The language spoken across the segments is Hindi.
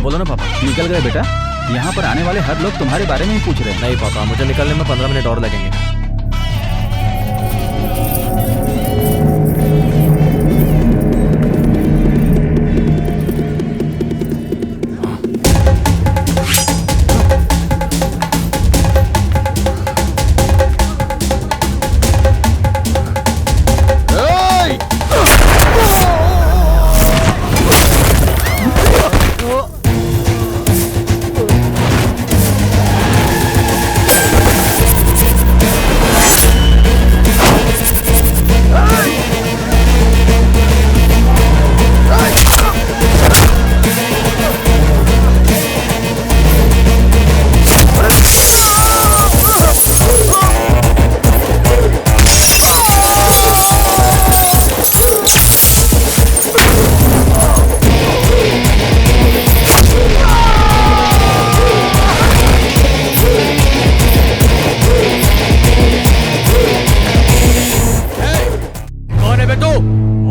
हाँ बोलो ना पापा। निकल गए बेटा? यहाँ पर आने वाले हर लोग तुम्हारे बारे में ही पूछ रहे हैं। नहीं पापा, मुझे निकलने में 15 मिनट और लगेंगे।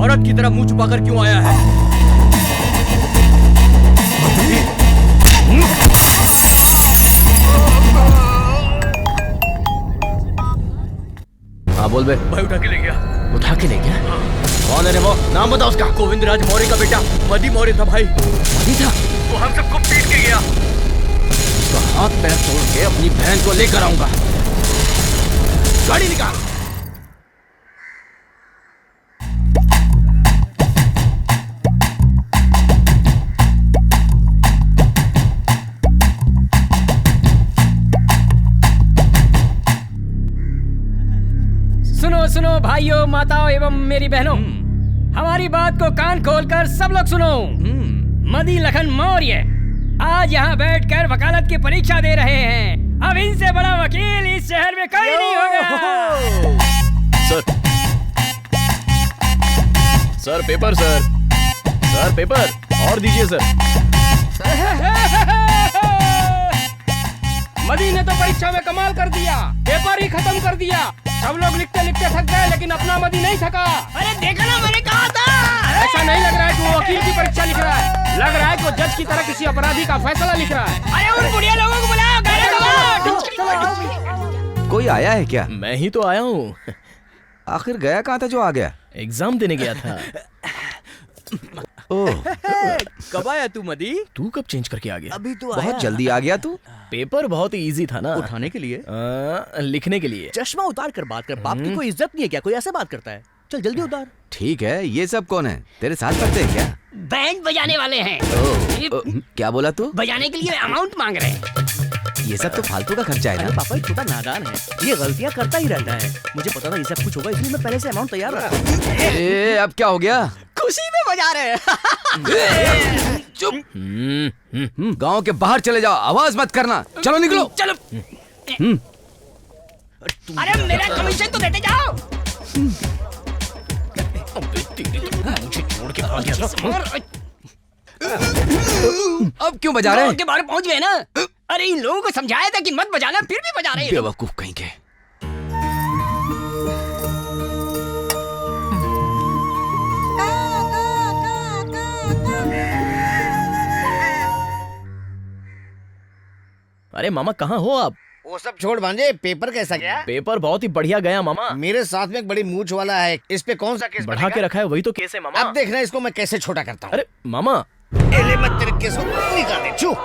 औरत की तरह मुंह छुपाकर क्यों आया है? हाँ बोल बे। भाई उठा के ले गया। उठा के ले गया? कौन है रे वो? नाम बता उसका। गोविंद राज मौर्य का बेटा मदी मौर्य था भाई। मदी था? वो हम सबको पीट के गया। उसका हाथ पैर तोड़ के अपनी बहन को लेकर आऊंगा। गाड़ी निकाल। सुनो सुनो भाइयों, माताओं एवं मेरी बहनों, हमारी बात को कान खोलकर सब लोग सुनो। मदी लखन मौर्य आज यहाँ बैठकर वकालत की परीक्षा दे रहे हैं। अब इनसे बड़ा वकील इस शहर में कोई नहीं होगा। Sir paper sir. Sir paper और दीजिए सर। मदी ने तो परीक्षा में कमाल कर दिया, पेपर ही खत्म कर दिया। सब लोग लिखते लिखते थक गए, लेकिन अपना मदी नहीं थका। अरे देखा ना, मैंने कहा था। ऐसा नहीं लग रहा है कि वो वकील की परीक्षा लिख रहा है, लग रहा है कि वो जज की तरह किसी अपराधी का फैसला लिख रहा है। अरे उन बुढ़िया लोगों को बुलाओ, गाड़ी। कोई आया है क्या? मैं ही तो आया हूँ। आखिर गया कहाँ था जो आ गया? एग्जाम देने गया था। ओह, कब आया तू मदी? तू कब चेंज करके आ गया? अभी तो बहुत जल्दी आ गया तू। पेपर बहुत ही इजी था ना। उठाने के लिए? लिखने के लिए। चश्मा उतार कर बात कर। बाप की कोई इज्जत नहीं है क्या? कोई ऐसे बात करता है? चल जल्दी उतार। ठीक है, ये सब कौन है? तेरे साथ पढ़ते हैं क्या? बैंड बजाने वाले हैं। क्या बोला तू? बजाने के लिए अमाउंट मांग रहे हैं। ये सब तो फालतू का खर्चा है अरे ना। पापा ये छोटा नादान है, ये गलतियां करता ही रहता है। मुझे पता था ये सब कुछ होगा, इसलिए मैं पहले से अमाउंट तैयार रखा। ए, अब क्या हो गया? खुशी में बजा रहे हैं। चुप। गांव के बाहर चले जाओ, आवाज मत करना। चलो निकलो। चलो। अरे मेरा कमीशन तो देते जाओ। मुझे छोड़ के भाग गया था। अब क्यों बजा रहे हैं? के बाहर पहुंच गए ना। अरे इन लोगों को समझाया था कि मत बजाना, फिर भी बजा रहे हैं। बेवकूफ कहीं के। अरे मामा कहाँ हो आप? वो सब छोड़ भांजे, पेपर कैसा गया? पेपर बहुत ही बढ़िया गया मामा। मेरे साथ में एक बड़ी मूंछ वाला है, इस पे कौन सा केस बढ़ा के रखा है, वही तो केस है मामा। अब देखना इसको मैं कैसे छोटा करता हूँ। अरे मामा। एले मत तेरे केस को निकाल दे। छू।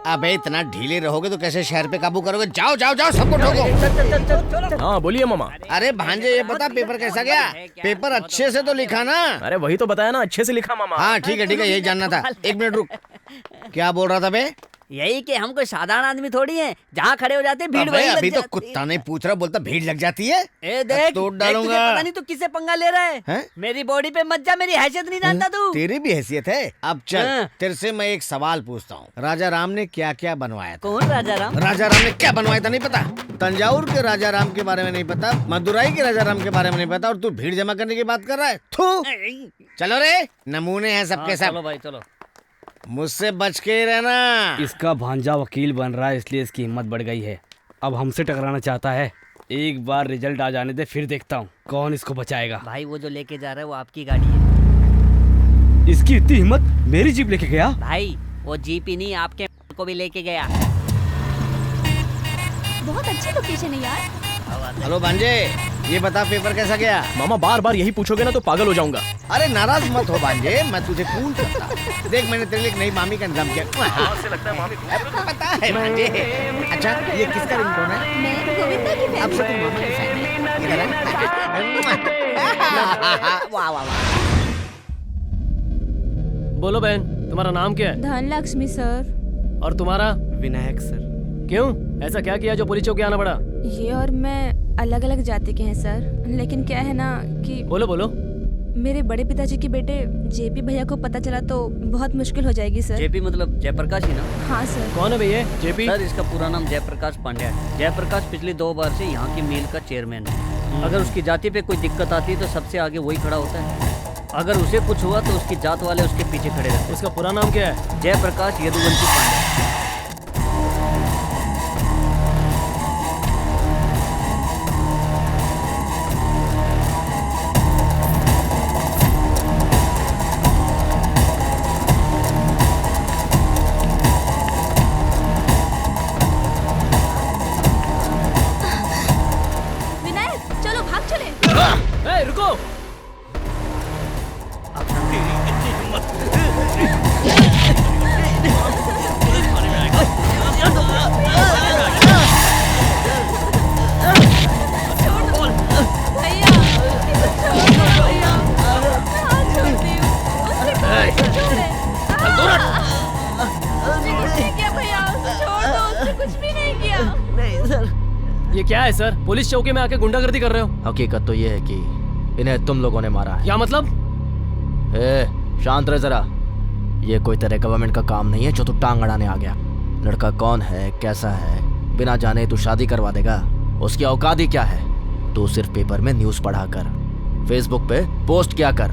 अबे इतना ढीले रहोगे तो कैसे शहर पे काबू करोगे? जाओ जाओ जाओ, सबको ठोको। हाँ बोलिए मामा। अरे भांजे ये बता पेपर कैसा गया? पेपर अच्छे से तो लिखा ना? अरे वही तो बताया ना, अच्छे से लिखा मामा। हाँ ठीक है यही जानना था। एक मिनट रुक, क्या बोल रहा था बे? यही कि हम कोई साधारण आदमी थोड़ी हैं, जहाँ खड़े हो जाते भीड़ वहीं लग अभी तो जाती। कुत्ता नहीं पूछ रहा, बोलता भीड़ लग जाती है। ए देख, तोड़ देख डालूंगा। तुझे पता नहीं तू किससे पंगा ले रहा है? हैं? मेरी बॉडी पे मत जा, मेरी हैसियत नहीं जानता तू। तेरी भी हैसियत है। अब चल हाँ। तेरे से मैं एक सवाल पूछता हूँ। राजा राम ने क्या क्या बनवाया था? कौन राजा राम? राजा राम ने क्या बनवाया था नहीं पता? तंजावुर के राजा राम के बारे में नहीं पता, मदुराई के राजा राम के बारे में नहीं पता, और तू भीड़ जमा करने की बात कर रहा है। थू। चलो रे, नमूने हैं सबके सब। चलो भाई चलो। मुझसे बच के रहना। इसका भांजा वकील बन रहा है, इसलिए इसकी हिम्मत बढ़ गई है। अब हमसे टकराना चाहता है। एक बार रिजल्ट आ जाने दे, फिर देखता हूँ कौन इसको बचाएगा। भाई वो जो लेके जा रहा है वो आपकी गाड़ी है। इसकी इतनी हिम्मत, मेरी जीप लेके गया। भाई वो जीप ही नहीं आपके को भी लेके गया। बहुत अच्छी लोकेशन है यार। हेलो भांजे, ये बता पेपर कैसा गया? मामा बार बार यही पूछोगे ना तो पागल हो जाऊंगा। अरे नाराज मत हो भांजे, मैं तुझे कूल करता हूं। देख मैंने तेरे लिए एक नई मामी का इंतजाम किया। हाँ, से लगता है मामी पता है भांजे। अच्छा ये किसका रिंगटोन है? मैं गोविंदा की फैन अब से तुम मामा की फैन है। इधर आ। वाह वाह वाह। बोलो बहन, तुम्हारा नाम क्या है? धनलक्ष्मी सर। और तुम्हारा? विनायक सर। क्यों, ऐसा क्या किया जो पुलिस चौकी आना पड़ा? ये और मैं अलग अलग जाति के हैं सर, लेकिन क्या है ना कि बोलो बोलो। मेरे बड़े पिताजी के बेटे जेपी भैया को पता चला तो बहुत मुश्किल हो जाएगी सर। जेपी मतलब जयप्रकाश ही ना? हाँ सर। कौन है भैया जेपी? सर इसका पूरा नाम जयप्रकाश पांड्या है। जयप्रकाश पिछली 2 बार से यहाँ की मिल का चेयरमैन है। अगर उसकी जाति पे कोई दिक्कत आती है तो सबसे आगे वही खड़ा होता है। अगर उसे कुछ हुआ तो उसकी जात वाले उसके पीछे खड़े रहते हैं। उसका पूरा नाम क्या है? जयप्रकाश यदुवंशी पांड्या। विनायक चलो भाग चले। ए, रुको। भैया भैया हाथ छोड़ दियो। उसने कुछ नहीं किया भैया, उसे छोड़ दो। उसने कुछ भी नहीं किया। नहीं सर। ये क्या है सर? पुलिस चौकी में आके गुंडागर्दी कर रहे हो? हकीकत तो ये है कि इन्हें तुम लोगों ने मारा है। क्या मतलब? शांत रह जरा। ये कोई तेरे गवर्नमेंट का काम नहीं है जो तू टांग अड़ाने आ गया। लड़का कौन है, कैसा है, बिना जाने तू शादी करवा देगा? उसकी औकात ही क्या है? तू सिर्फ पेपर में न्यूज़ पढ़ा कर, फेसबुक पे पोस्ट किया कर।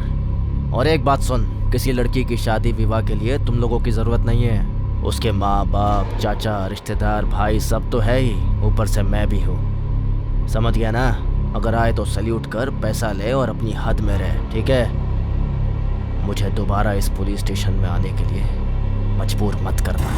और एक बात सुन, किसी लड़की की शादी विवाह के लिए तुम लोगों की जरूरत नहीं है। उसके माँ बाप, चाचा, रिश्तेदार, भाई सब तो है ही, ऊपर से मैं भी हूँ। समझ गया ना? अगर आए तो सल्यूट कर, पैसा ले और अपनी हद में रह, ठीक है? मुझे दोबारा इस पुलिस स्टेशन में आने के लिए मजबूर मत करना।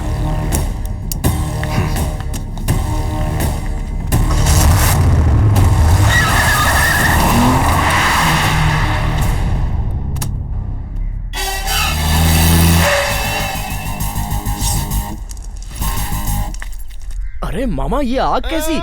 अरे मामा ये आग कैसी?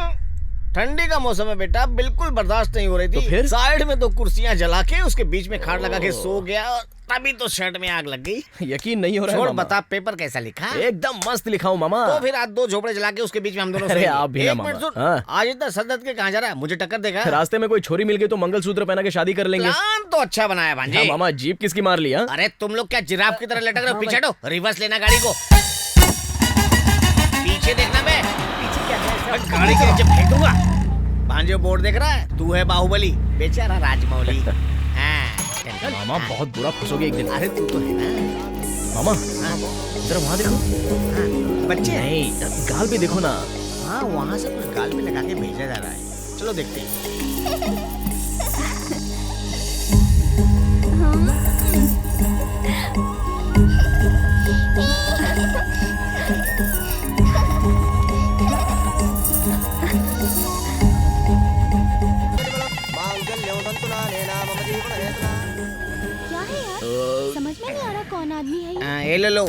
ठंडी का मौसम है बेटा, बिल्कुल बर्दाश्त नहीं हो रही थी। तो फिर? साइड में 2 कुर्सियां जला के उसके बीच में खाट लगा के सो गया और तभी तो शर्ट में आग लग गई। यकीन नहीं हो रहा है छोड़, मामा। बता पेपर कैसा लिखा? एकदम मस्त लिखा हूँ मामा। तो फिर आज 2 झोपड़े जला के उसके बीच में हम दोनों अरे सोएंगे। आप भी ना एक मामा। मिनट सुन, हाँ। आज इतना सदत के कहाँ जा रहा है? मुझे टक्कर देगा? रास्ते में कोई छोरी मिल गई तो मंगलसूत्र पहना के शादी कर लेंगे। प्लान तो अच्छा बनाया भांजे। हाँ, मामा जीप किसकी मार लिया? अरे तुम लोग क्या जिराफ की तरह लटक रहे हो? पीछे हटो, रिवर्स लेना गाड़ी को। पीछे देखना, मैं गाड़ी के नीचे फेंक दूंगा। भांजे बोर्ड देख रहा है? तू है बाहुबली, बेचारा राजमौली। हाँ, मामा बहुत बुरा फंसोगे एक दिन। अरे तू तो है ना मामा जरा वहाँ देखो। बच्चे। नहीं, गाल पे देखो ना। हाँ, वहाँ से कुछ गाल में लगा के भेजा जा रहा है। चलो देखते हैं। क्या है यार, समझ में नहीं आ रहा कौन आदमी है ये। ये ले लो,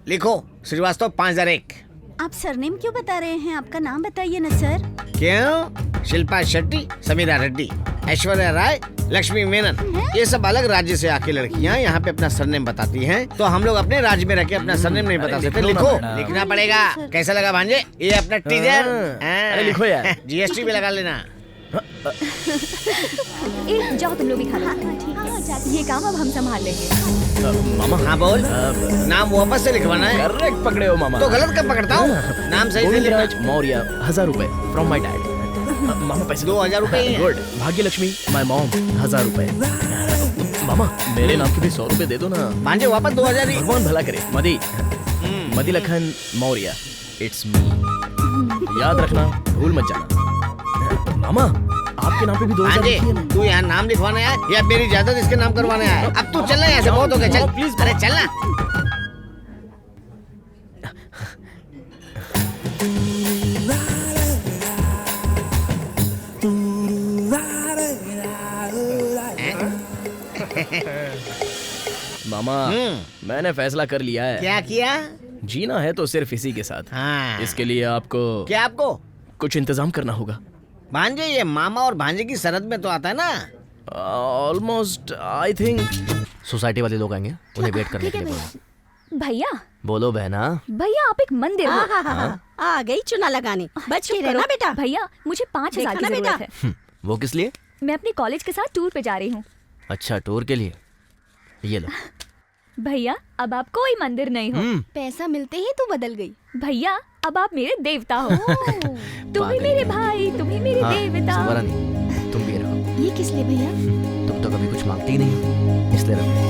लिखो श्रीवास्तव 5001। आप सरनेम क्यों बता रहे हैं? आपका नाम बताइए ना सर। क्यों? शिल्पा शेट्टी, समीरा रेड्डी, ऐश्वर्या राय, लक्ष्मी मेनन, ये सब अलग राज्य से आके लड़कियाँ यहाँ पे अपना सरनेम बताती हैं, तो हम लोग अपने राज्य में रह के अपना सरनेम नहीं बता सकते। लिखो, लिखना पड़ेगा। कैसा लगा भांजे? ये अपना टीजर। अरे लिखो यार। जीएसटी भी लगा लेना। जाओ तुम लोग भी खाना। ये काम अब हम संभाल लेंगे। मामा हाँ बोल। नाम वापस से लिखवाना है? करेक्ट पकड़े हो मामा। तो गलत कब पकड़ता हूँ? नाम सही से लिखना। गोविंदराज मौर्य, 1000 रुपए फ्रॉम माय डैड। मामा पैसे 2000 रुपए ही हैं। गुड। भाग्यलक्ष्मी माय मॉम, 1000 रुपए। मामा मेरे नाम के भी 100 रुपए दे दो ना। भांजे वापस 2000 ही। भगवान भला करे। मदी लखन मौर्य, इट्स मी। याद रखना, भूल मत जाना। मामा आपके नाम पे भी 2000 भांजे, रुपए है ना? तू यहाँ नाम लिखवाने आया या मेरी जायदाद इसके नाम करवाने आया? अब तू चलना यहाँ से, बहुत हो गया, चल। प्लीज अरे चलना। मामा मैंने फैसला कर लिया है। क्या किया? जीना है तो सिर्फ इसी के साथ। हाँ। इसके लिए आपको क्या आपको कुछ इंतजाम करना होगा। भांजे, ये मामा और भांजे की सरहद में तो आता है ना। Almost I think. सोसाइटी वाले लोग आएंगे, उन्हें वेट करने के लिए बोलो। भैया बोलो बहना। भैया आप एक मंदिर हो। आ गई चुना लगाने। बच के रहना बेटा। भैया मुझे 5,000 की जरूरत है। वो किस लिए? मैं अपने कॉलेज के साथ टूर पे जा रही हूँ। अच्छा, टूर के लिए। ये लो। भैया अब आप कोई मंदिर नहीं हो। पैसा मिलते ही तू बदल गई। भैया अब आप मेरे देवता हो। तुम ही मेरे भाई, तुम ही मेरे देवता। दोबारा नहीं, तुम भी रहो। ये किस लिए भैया? तुम तो कभी कुछ मांगती ही नहीं, इसलिए रहो।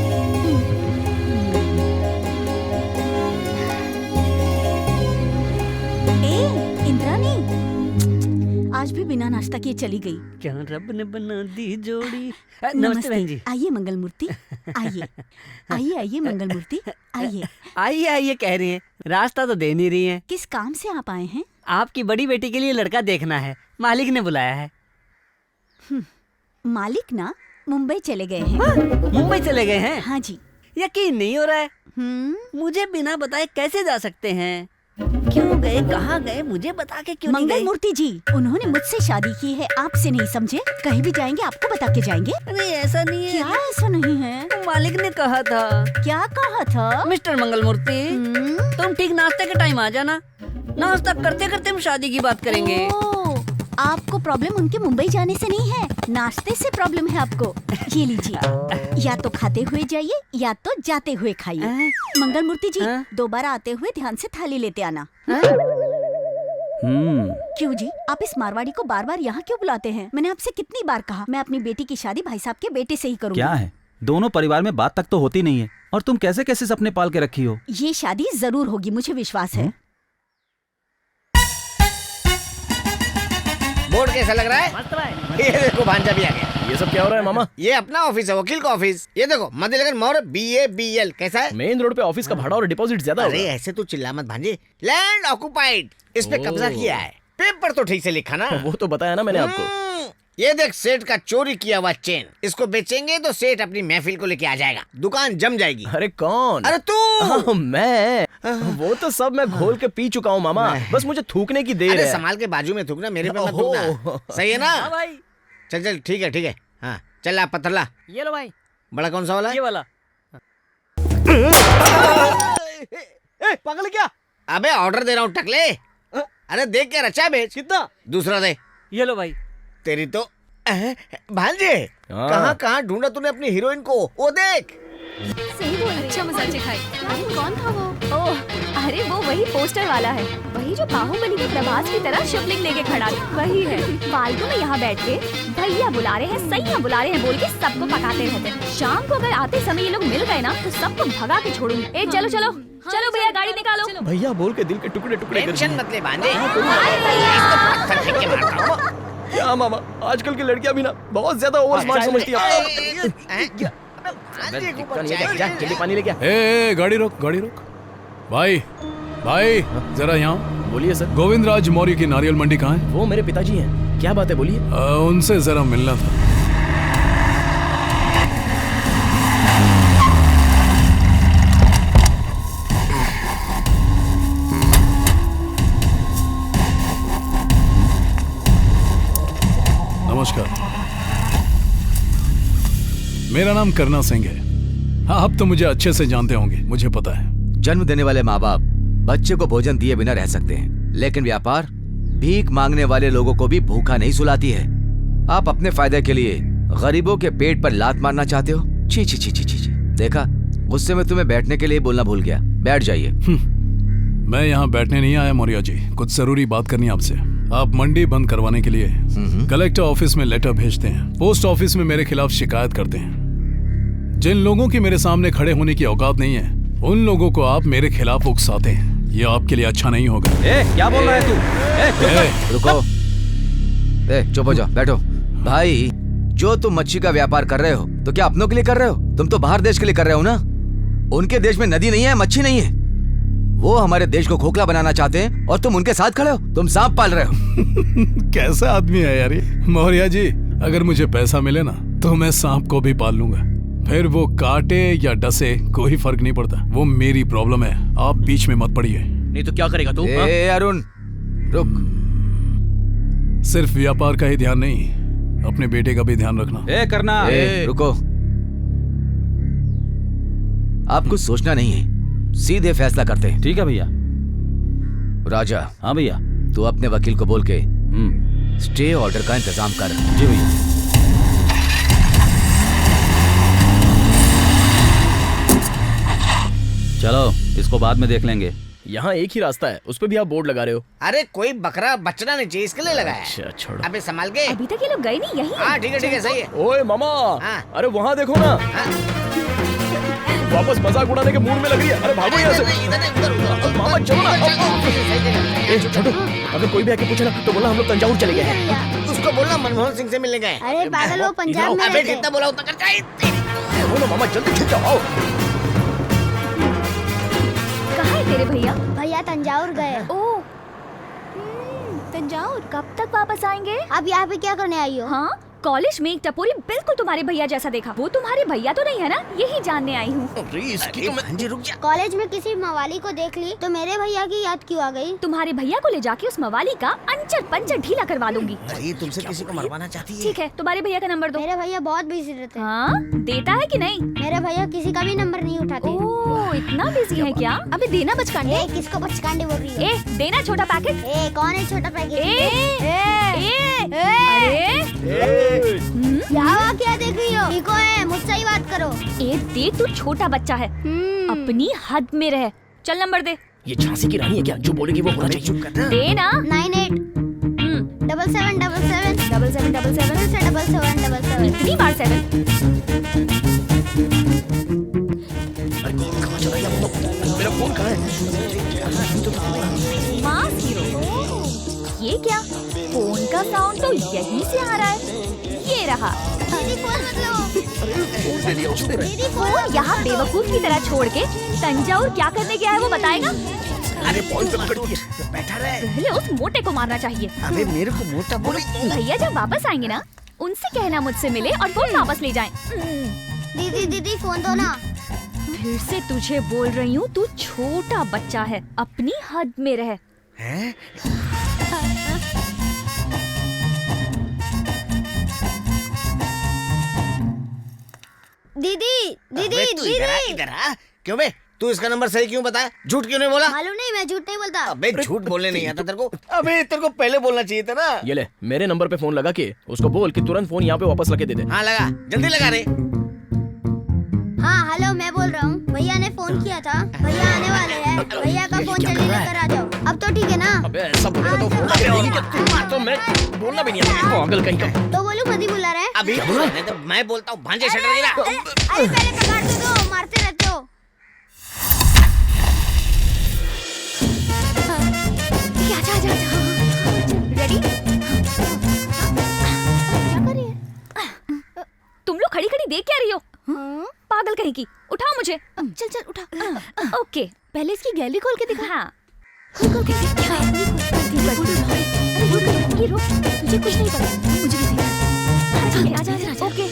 इंद्रानी आज भी बिना नाश्ता किए चली गई। क्या रब ने बना दी जोड़ी। नमस्ते बहन जी। आइए मंगल मूर्ति, आइए आइए आइए मंगल मूर्ति, आइए। आइए आइए कह रही हैं, रास्ता तो दे नहीं रही हैं। किस काम से आप आए हैं? आपकी बड़ी बेटी के लिए लड़का देखना है, मालिक ने बुलाया है। मालिक ना मुंबई चले गए हैं। मुंबई चले गए हैं? हाँ जी। यकीन नहीं हो रहा है। मुझे बिना बताए कैसे जा सकते हैं? क्यों गए, कहाँ गए, मुझे बता के क्यों नहीं गए? मंगल मूर्ति जी, उन्होंने मुझसे शादी की है, आपसे नहीं समझे? कहीं भी जाएंगे आपको बता के जाएंगे। अरे ऐसा नहीं है। क्या ऐसा नहीं है? मालिक ने कहा था। क्या कहा था? मिस्टर मंगल मूर्ति, तुम ठीक नाश्ते के टाइम आ जाना। नाश्ता करते करते हम शादी की बात करेंगे। आपको प्रॉब्लम उनके मुंबई जाने से नहीं है, नाश्ते से प्रॉब्लम है आपको। ये लीजिए, या तो खाते हुए जाइए या तो जाते हुए खाइए। मंगल मूर्ति जी, दोबारा आते हुए ध्यान से थाली लेते आना। क्यों जी, आप इस मारवाड़ी को बार बार यहाँ क्यों बुलाते हैं? मैंने आपसे कितनी बार कहा, मैं अपनी बेटी की शादी भाई साहब के बेटे से ही करूँगी। क्या है, दोनों परिवार में बात तक तो होती नहीं है, और तुम कैसे कैसे सपने पाल के रखी हो। ये शादी जरूर होगी, मुझे विश्वास है। बोर्ड कैसा लग रहा है? ये देखो भांजा भी आ गया। ये सब क्या हो रहा है मामा? ये अपना ऑफिस है, वकील का ऑफिस। ये देखो मध्यलगन मौर्य BABL कैसा है? मेन रोड पे ऑफिस का भाड़ा और डिपॉजिट ज्यादा अरे ऐसे तो चिल्ला मत भांजे। लैंड ऑक्युपाइड, इस पे कब्जा किया है। पेपर तो ठीक से लिखा ना। वो तो बताया ना मैंने आपको। ये देख सेठ का चोरी किया हुआ चेन, इसको बेचेंगे तो सेठ अपनी महफिल को लेके आ जाएगा, दुकान जम जाएगी। अरे कौन? अरे तू। मैं वो तो सब मैं घोल के पी चुका हूँ मामा, बस मुझे थूकने की देर है। संभाल के बाजू में थूकना, मेरे पे मत थूकना। सही है ना? हाँ भाई। चल चल ठीक है। हाँ चल, आप पत्थर ला। ये लो भाई। बड़ा कौन सा वाला? ये वाला। पागल क्या? अबे ऑर्डर दे रहा हूँ टकले। अरे देख क्या रचा है, बेच। कितना? दूसरा दे। ये लो भाई। तेरी तो भांजे, कहाँ ढूंढा तूने अपनी हीरोइन को? वो देख। सही बोल रही। अच्छा मसाले खाए। कौन था वो? ओह, अरे वो वही पोस्टर वाला है, वही जो बाहुबली के प्रभास की तरह शिवलिंग लेके खड़ा है, वही है। फालतू में यहाँ बैठ के भैया बुला रहे हैं, सैया बुला रहे हैं बोल के सबको पकाते रहते हैं। शाम को अगर आते समय ये लोग मिल गए ना तो सबको भगा के छोड़ूंगी। ए चलो चलो चलो भैया, गाड़ी निकालो। भैया बोल के दिल के टुकड़े टुकड़े कर टेंशन मत ले भांजे। क्या मामा, आजकल की लड़कियां भी ना बहुत ज्यादा ओवर स्मार्ट समझती है। जल्दी पानी लेके आ। ए, गाड़ी रोक गाड़ी रोक। भाई जरा यहाँ। बोलिए सर। गोविंदराज मौर्य की नारियल मंडी कहाँ है? वो मेरे पिताजी हैं। क्या बात है, बोलिए। उनसे जरा मिलना था। नमस्कार, मेरा नाम करना सिंह है। हाँ, आप तो मुझे अच्छे से जानते होंगे, मुझे पता है। जन्म देने वाले माँ बाप बच्चे को भोजन दिए बिना रह सकते हैं, लेकिन व्यापार भीख मांगने वाले लोगों को भी भूखा नहीं सुलाती है। आप अपने फायदे के लिए गरीबों के पेट पर लात मारना चाहते हो? छी छी छी छी छी। देखा, गुस्से में तुम्हें बैठने के लिए बोलना भूल गया। बैठ जाइए। मैं यहाँ बैठने नहीं आया मौर्य जी, कुछ जरूरी बात करनी है आपसे। आप मंडी बंद करवाने के लिए कलेक्टर ऑफिस में लेटर भेजते हैं, पोस्ट ऑफिस में मेरे खिलाफ शिकायत करते हैं। जिन लोगों की मेरे सामने खड़े होने की औकात नहीं है, उन लोगों को आप मेरे खिलाफ उकसाते हैं। ये आपके लिए अच्छा नहीं होगा। क्या बोल रहा है तू? रुको, चुप हो जाओ, बैठो। भाई, जो तुम मच्छी का व्यापार कर रहे हो तो क्या अपनों के लिए कर रहे हो? तुम तो बाहर देश के लिए कर रहे हो ना। उनके देश में नदी नहीं है, मच्छी नहीं है। वो हमारे देश को खोखला बनाना चाहते हैं और तुम उनके साथ खड़े हो। तुम सांप पाल रहे हो। कैसा आदमी है यार ये मौर्य जी। अगर मुझे पैसा मिले ना तो मैं सांप को भी पाल लूंगा। फिर वो काटे या डसे कोई फर्क नहीं पड़ता, वो मेरी प्रॉब्लम है, आप बीच में मत पड़िए। नहीं तो क्या करेगा तू? ए अरुण रुक। सिर्फ व्यापार का ही ध्यान नहीं, अपने बेटे का भी ध्यान रखना। करना रुको, आप कुछ सोचना नहीं है, सीधे फैसला करते हैं। ठीक है भैया। राजा। हाँ भैया। तू अपने वकील को बोल के स्टे ऑर्डर का इंतजाम कर। जी भैया। चलो इसको बाद में देख लेंगे। यहाँ एक ही रास्ता है, उस पे भी आप बोर्ड लगा रहे हो। अरे कोई बकरा बचना नहीं चाहिए, इसके लिए लगाया। अच्छा छोड़ो। अबे संभाल के। अभी तक ये लोग गए नहीं, यही हाँ ठीक है सही है। ओए मामा, अरे वहाँ देखो ना, वापस मजाक उड़ाने के मूड में लग रही है। अरे भागो यहाँ से। मामा चलो ना। छोटू, अगर कोई भी आके पूछे ना तो बोला हम लोग तंजावुर चले गए हैं। उसको बोलना मनमोहन सिंह से मिलने गए। अरे पागल हो, पंजाब में अबे जितना बोला उतना कर जाए। मामा जल्दी छुप जाओ। कहाँ है तेरे भैया? भैया तंजावुर गए। ओह तंजावुर, कब तक वापस आएंगे? अब यहाँ पे क्या करने आई हो? हाँ, कॉलेज में एक टपोरी बिल्कुल तुम्हारे भैया जैसा देखा। वो तुम्हारे भैया तो नहीं है ना? यही जानने आई हूँ। कॉलेज में किसी मवाली को देख ली तो मेरे भैया की याद क्यों आ गई? तुम्हारे भैया को ले जाके उस मवाली का अंचर पंचर ढीला करवा दूंगी। अरे तुमसे किसी को मरवाना चाहती है? ठीक है, तुम्हारे भैया का नंबर दो। मेरे भैया बहुत बिजी रहते हैं। हाँ, देता है कि नहीं? मेरे भैया किसी का भी नंबर नहीं उठाते। ओह, इतना बिजी है क्या? अबे देना बचकांडे। किसको बचकांडे बोल रही है? देना छोटा पैकेट। कौन है छोटा पैकेट? यहाँ क्या देख रही हो? ठीक है, मुझसे ही बात करो। देख तू छोटा बच्चा है, अपनी हद में रह। चल नंबर दे। ये झांसी की रानी है क्या? जो बोलेगी वो होना चाहिए। दे ना। 9877777777 इतनी बार 7? मेरा फोन कहाँ है? मास हीरो। ये क्या? फोन का साउंड तो यहीं से आ रहा है। ये रहा। फोन यहाँ बेवकूफ की तरह छोड़ के तंजावुर क्या करने गया है वो बताएगा? अरे बैठा रहे। पहले उस मोटे को मारना चाहिए। अबे मेरे को मोटा बोले। भैया जब वापस आएंगे ना, उनसे कहना मुझसे मिले और फोन वापस ले जाएं। दीदी फोन दो ना। फिर से तुझे बोल रही हूँ, तू छोटा बच्चा है, अपनी हद में रह। हैं? दीदी इधर आ। क्यों बे? तू इसका नंबर सही क्यों बताया? झूठ क्यों नहीं बोला? मालूम नहीं, मैं झूठ नहीं बोलता। अबे झूठ बोलने नहीं आता तेरे को? अबे तेरे को पहले बोलना चाहिए था ना। ये ले, मेरे नंबर पे फोन लगा के उसको बोल कि तुरंत फोन यहाँ पे वापस लगे दे दे। हाँ लगा, जल्दी लगा रे। हाँ हेलो, मैं बोल रहा हूँ। भैया ने फोन किया था, भैया आने वाले हैं। भैया का फोन जल्दी लेकर आ जाओ। अब तो ठीक है ना? अबे ऐसा बोलेगा तो फोन तो मैं बोलना भी नहीं आता। पागल कहीं का। तो बोलूं मधी बुला रहे हैं? अभी नहीं तो मैं बोलता हूँ, भांजे शटर गिरा। अरे पहले पकड़ तो दो, मारते रहते हो। आजा। रेडी? क्या कर रही है? तुम लोग खड़ी देख क्या रही हो? पागल कहीं की। उठाओ मुझे। चल उठा। ओके, पहले इसकी गैलरी खोल के दिखा। हाँ। खोल के दिखा। ये रुक, तुझे कुछ नहीं पता। मुझे भी दिखा। आजा। ओके।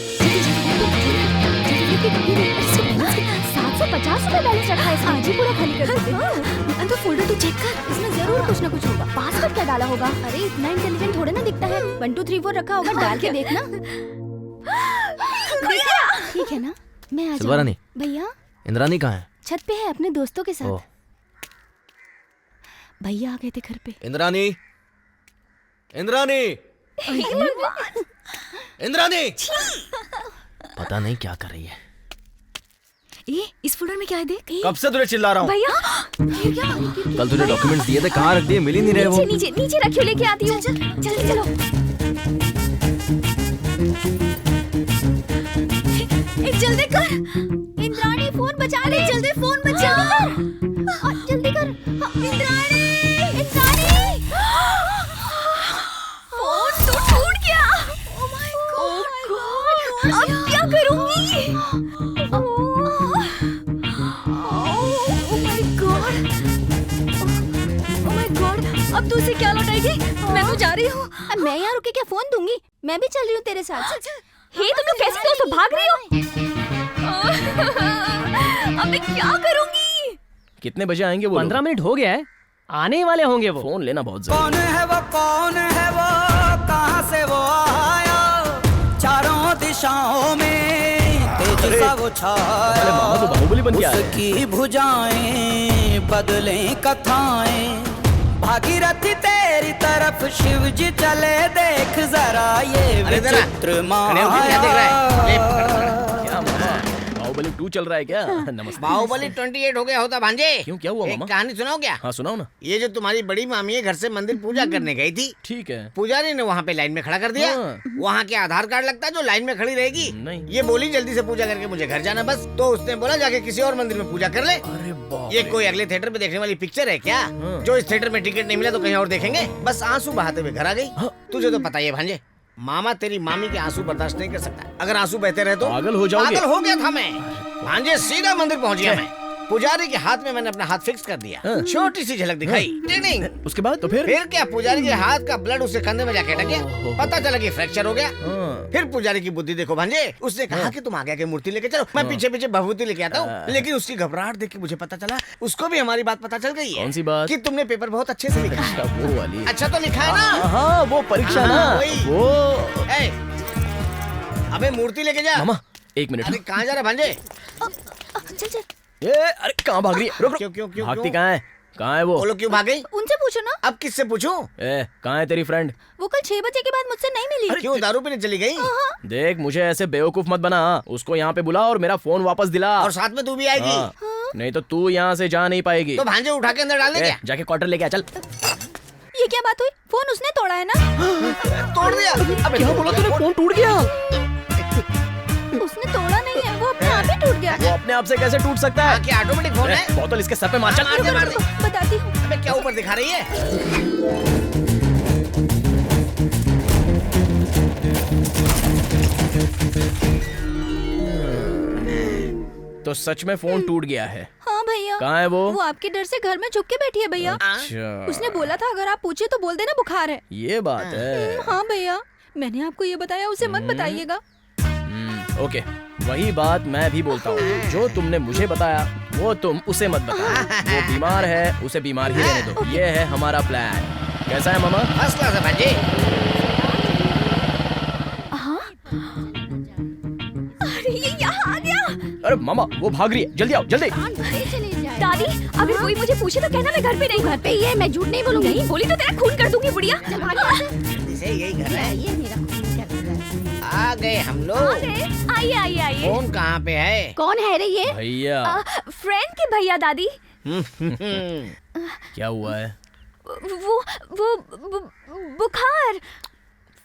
750 रुपए बैलेंस रखा है इसमें। आज ही पूरा खाली कर देते हैं। तो फोल्डर तो चेक कर, इसमें जरूर कुछ ना कुछ होगा। पासवर्ड क्या डाला होगा? अरे इतना इंटेलिजेंट थोड़े ना दिखता है। 1 2 3 4 रखा होगा, डाल के देखना। ठीक है ना, मैं आ जाऊँ। भैया इंद्रानी कहाँ है? छत पे है अपने दोस्तों के साथ। भैया आ गए थे घर पे। इंद्रानी पता नहीं क्या कर रही है। इस फोल्डर में क्या है देख। कब से तुझे चिल्ला रहा हूँ। भैया ये क्या? कल तुझे डॉक्यूमेंट्स दिए थे, कहाँ रख दिए? मिल ही नहीं रहे वो। नीचे रखियो, लेके आती हूँ। जल्दी चलो। जल्दी कर इंद्राणी, फोन बचा ले। जल्दी फोन बचा। जल्दी कर इंद्राणी। फोन तो टूट गया। ओह माय गॉड, अब क्या करूंगी? ओह माय गॉड, अब तू उसे क्या लौटाएगी? मैं तो जा रही हूँ। मैं यहाँ रुके क्या फोन दूंगी? मैं भी चल रही हूँ तेरे साथ। हे तुम लोग कैसे दोस्तों भाग रही हो? क्या करूंगी? कितने बजे आएंगे वो? 15 मिनट हो गया है, आने ही वाले होंगे वो। फोन लेना बहुत जरूरी। कौन है वो, कहाँ से वो आया, चारों दिशाओं में तेज सा वो छाया, मामा तो बाहुबली बन के आया है। उसकी भुजाएं बदले कथाएं, भागीरथी तेरी तरफ शिव जी चले, देख जरा ये विचित्र माया। क्या मामा, बाहुबली 2 चल रहा है क्या? नमस्ते। बाहुबली 28 हो गया होता भांजे। क्यों, क्या हुआ एक मामा? कहानी सुनाओ क्या? हाँ सुनाओ ना। ये जो तुम्हारी बड़ी मामी है घर से मंदिर पूजा करने गई थी, ठीक है। पुजारी ने वहाँ पे लाइन में खड़ा कर दिया। वहाँ के आधार कार्ड लगता है जो लाइन में खड़ी रहेगी। नहीं। ये बोली जल्दी से पूजा करके मुझे घर जाना बस। तो उसने बोला जाके किसी और मंदिर में पूजा कर ले। अरे बाप ये रे। कोई अगले थिएटर में देखने वाली पिक्चर है क्या? जो इस थिएटर में टिकट नहीं मिला तो कहीं और देखेंगे। बस आंसू बहाते हुए घर आ गई। तुझे तो पता ही है भांजे, मामा तेरी मामी के आंसू बर्दाश्त नहीं कर सकता। अगर आंसू बहते रहे तो पागल हो जाओगे। पागल हो गया था मैं भांजे, सीधा मंदिर पहुंच गया मैं। पुजारी के हाथ में मैंने अपना हाथ फिक्स कर दिया, छोटी सी झलक दिखाई, टिंग। उसके बाद तो फिर क्या पुजारी के हाथ का ब्लड उसके कंधे में जाके अटक गया। पता चला कि फ्रैक्चर हो गया। फिर पुजारी की बुद्धि देखो भांजे, उसने कहा कि तुम आगे आगे मूर्ति लेके चलो, मैं पीछे पीछे भभूति लेके आता हूँ। लेकिन उसकी घबराहट देख के मुझे पता चला उसको भी हमारी बात पता चल गई है। कौन सी बात? कि तुमने पेपर बहुत अच्छे से लिखा है। वो वाली। अच्छा तो लिखा है ना? हाँ वो परीक्षा ना वो। अबे मूर्ति लेके जा। मामा 1 मिनट। अरे कहाँ जा रहा भांजे? चल चल। ये अरे कहाँ भाग रही है? रुक क्यों क्यों क्यों भागती कहाँ है? कहाँ है वो? बोलो क्यों भाग गई? उनसे पूछो ना। अब किससे पूछूं? कहाँ है तेरी फ्रेंड? वो कल 6 बजे के बाद मुझसे नहीं मिली। क्यों दारू पीने चली गई? देख मुझे ऐसे बेवकूफ मत बना। उसको यहाँ पे बुला और मेरा फोन वापस दिला। और साथ में तू भी आएगी। नहीं तो तू यहाँ से जा नहीं पाएगी। तो भांजे उठा के अंदर डाल दे क्या? जाके क्वार्टर लेके आ चल। ये क्या बात हुई? फोन उसने तोड़ा है ना? तोड़ दिया? अबे क्या बोला तूने? फोन टूट गया? उसने तोड़ा नहीं है, वो अपने आप ही टूट गया। वो अपने आप से कैसे टूट सकता है? क्या ऑटोमेटिक फोन है? बोतल इसके सर पे मार। चल मार दे। बताती हूँ। अबे क्या ऊपर दिखा रही है? तो सच में फोन टूट गया है? हाँ भैया। कहाँ है वो? वो आपके डर से घर में छुप के बैठी है भैया। अच्छा। उसने बोला था अगर आप पूछे तो बोल देना बुखार है। ये बात है। हाँ भैया, मैंने आपको ये बताया, उसे मत बताइएगा। ओके, वही बात मैं भी बोलता हूँ। जो तुमने मुझे बताया वो तुम उसे मत बताओ। वो बीमार है, उसे बीमार ही रहने दो। ये है हमारा प्लान। कैसा है मामा? फर्स्ट क्लास है भांजे। अरे ये यहाँ आ गया। अरे मामा वो भाग रही है, जल्दी आओ जल्दी। दादी अगर कोई मुझे पूछे तो कहना मैं घर पे नहीं। घर पे ही है, मैं झूठ नहीं बोलूंगी। नहीं बोली तो तेरा खून कर दूंगी बुढ़िया। चल भाग यहाँ से। इसे यही घर है। ये मेरा आ गए हम लोग। आइए आइए आइए। फोन कहाँ पे है? कौन है रे ये? भैया। फ्रेंड के भैया दादी। क्या हुआ है? वो बुखार।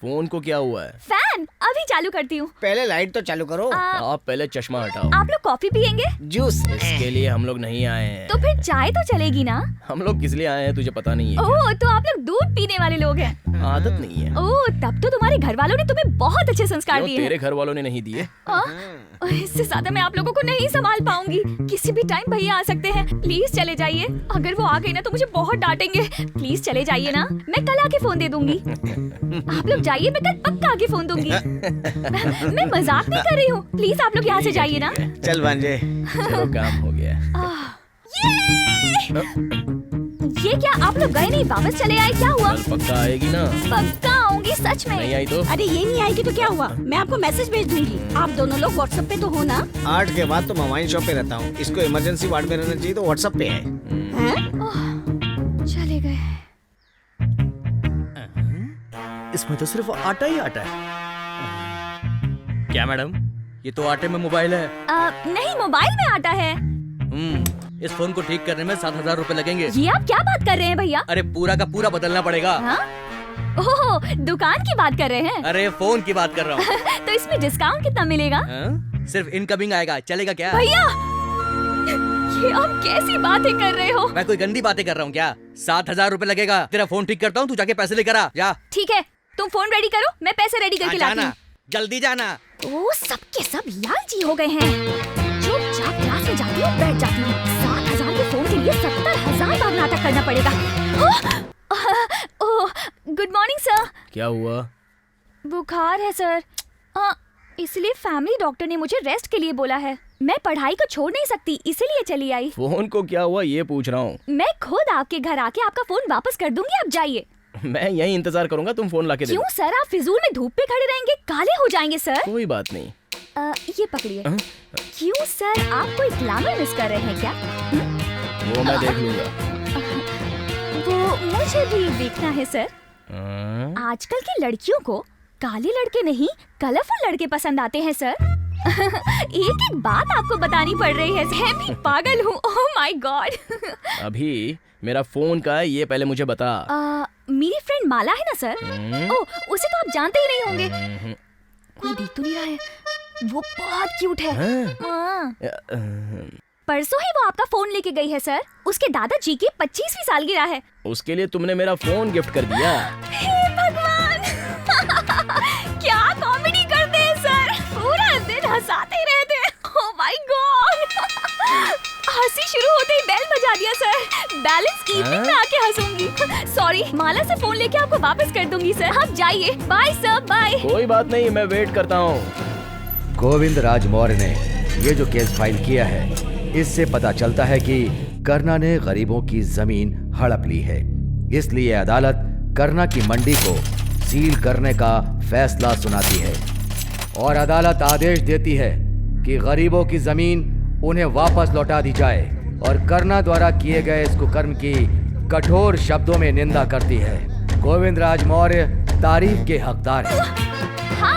फोन को क्या हुआ है? फैन अभी चालू करती हूँ। पहले लाइट तो चालू करो। आप पहले चश्मा हटाओ। आप लोग कॉफी पियेंगे? जूस। इसके लिए हम लोग नहीं आए हैं। तो फिर चाय तो चलेगी ना? हम लोग किस लिए आए हैं तुझे पता नहीं है? ओह तो आप लोग दूध पीने वाले लोग हैं। आदत नहीं है। ओह तब तो तुम्हारे घर वालों ने तुम्हें बहुत अच्छे संस्कार क्यों, दिए तेरे हैं। घर वालों ने नहीं दिए? इससे ज्यादा मैं आप लोगों को नहीं संभाल पाऊंगी। किसी भी टाइम भैया आ सकते हैं। प्लीज चले जाइए। अगर वो आ गए ना तो मुझे बहुत डांटेंगे। प्लीज चले जाइए ना, मैं कल आके फोन दे दूंगी। आप लोग जाइए, मैं कल पक्का आके फोन दूंगी। मैं मजाक नहीं कर रही हूँ। प्लीज आप लोग यहाँ से जाइए ना। चल भांजे। चलो काम हो गया। ये क्या आप लोग गए नहीं, वापस चले आए? क्या हुआ? कल पक्का आएगी ना? पक्का आऊंगी सच में। नहीं आई तो? अरे ये नहीं आएगी तो क्या हुआ? मैं आपको मैसेज भेज दूंगी। आप दोनों लोग व्हाट्सएप पे तो हो ना? 8 के बाद तो मैं वाइन शॉप पे रहता हूँ। इसको इमरजेंसी वार्ड में रहना चाहिए तो व्हाट्सएप पे है। चले गए। इसमें तो सिर्फ आटा ही आटा है। क्या मैडम, ये तो आटे में मोबाइल है। नहीं मोबाइल में आटा है। इस फोन को ठीक करने में 7,000 रुपए लगेंगे। ये आप क्या बात कर रहे हैं भैया? अरे पूरा का पूरा बदलना पड़ेगा। हाँ? ओह दुकान की बात कर रहे हैं? अरे फोन की बात कर रहा हूँ। तो इसमें डिस्काउंट कितना मिलेगा? सिर्फ इनकमिंग आएगा, चलेगा क्या? भैया ये आप कैसी बातें कर रहे हो? मैं कोई गंदी बातें कर रहा हूँ क्या? 7,000 रुपए लगेगा। तेरा फोन ठीक करता हूँ, तू जाके पैसे लेकर आ जा। ठीक है, तुम फोन रेडी करो, मैं पैसे रेडी करके लाती हूँ। जल्दी जाना। ओ सबके सब लालची हो गए हैं। चुपचाप क्लास में जाती हूँ, बैठ जाती हूँ। 7,000 के फोन के लिए 70,000 बार नाटक करना पड़ेगा। Oh good morning sir. क्या हुआ? बुखार है सर। इसलिए फैमिली डॉक्टर ने मुझे रेस्ट के लिए बोला है। मैं पढ़ाई को छोड़ नहीं सकती, इसीलिए चली आई। फोन को क्या हुआ ये पूछ रहा हूँ। मैं खुद आपके घर आके आपका फोन वापस कर दूंगी, आप जाइए। मैं यहीं इंतजार करूंगा, तुम फोन लाके दे क्यों सर, आप फिजूल में धूप पे खड़े रहेंगे, काले हो जाएंगे सर। कोई बात नहीं। ये पकड़िए। क्यों सर, आप कोई ग्लैमर मिस कर रहे हैं क्या? वो मैं देख लूंगा। वो मुझे भी देखना है सर। आजकल की लड़कियों को काले लड़के नहीं कलरफुल लड़के पसंद आते हैं सर। एक एक बात आपको बतानी पड़ रही है, मैं भी पागल हूँ। Oh my God. अभी मेरा फोन का है, ये पहले मुझे बता। मेरी फ्रेंड माला है ना सर। ओह, उसे तो आप जानते ही नहीं होंगे। कोई देख तो नहीं रहा है, वो बहुत क्यूट है। परसों ही वो आपका फोन लेके गई है सर। उसके दादाजी की 25वीं सालगिरह है। उसके लिए तुमने मेरा फोन गिफ्ट कर दिया। हे भगवान। क्या कॉमेडी करते हैं सर, पूरा दिन हंसाते रहते हैं। Oh my God. हंसी शुरू होते ही बेल बजा दिया सर। बैलेंस इवनिंग में आके हंसूंगी। सॉरी, माला से फोन लेके आपको वापस कर दूंगी सर, आप जाइए। Bye sir, bye. कोई बात नहीं, मैं वेट करता हूँ। गोविंद राज मौर्य ने ये जो केस फाइल किया है, इससे पता चलता है कि करना ने गरीबों की जमीन हड़प ली है। इसलिए अदालत करना की मंडी को सील करने का फैसला सुनाती है और अदालत आदेश देती है कि गरीबों की जमीन उन्हें वापस लौटा दी जाए और करना द्वारा किए गए इस कुकर्म की कठोर शब्दों में निंदा करती है। गोविंद राज मौर्य तारीफ के हकदार है।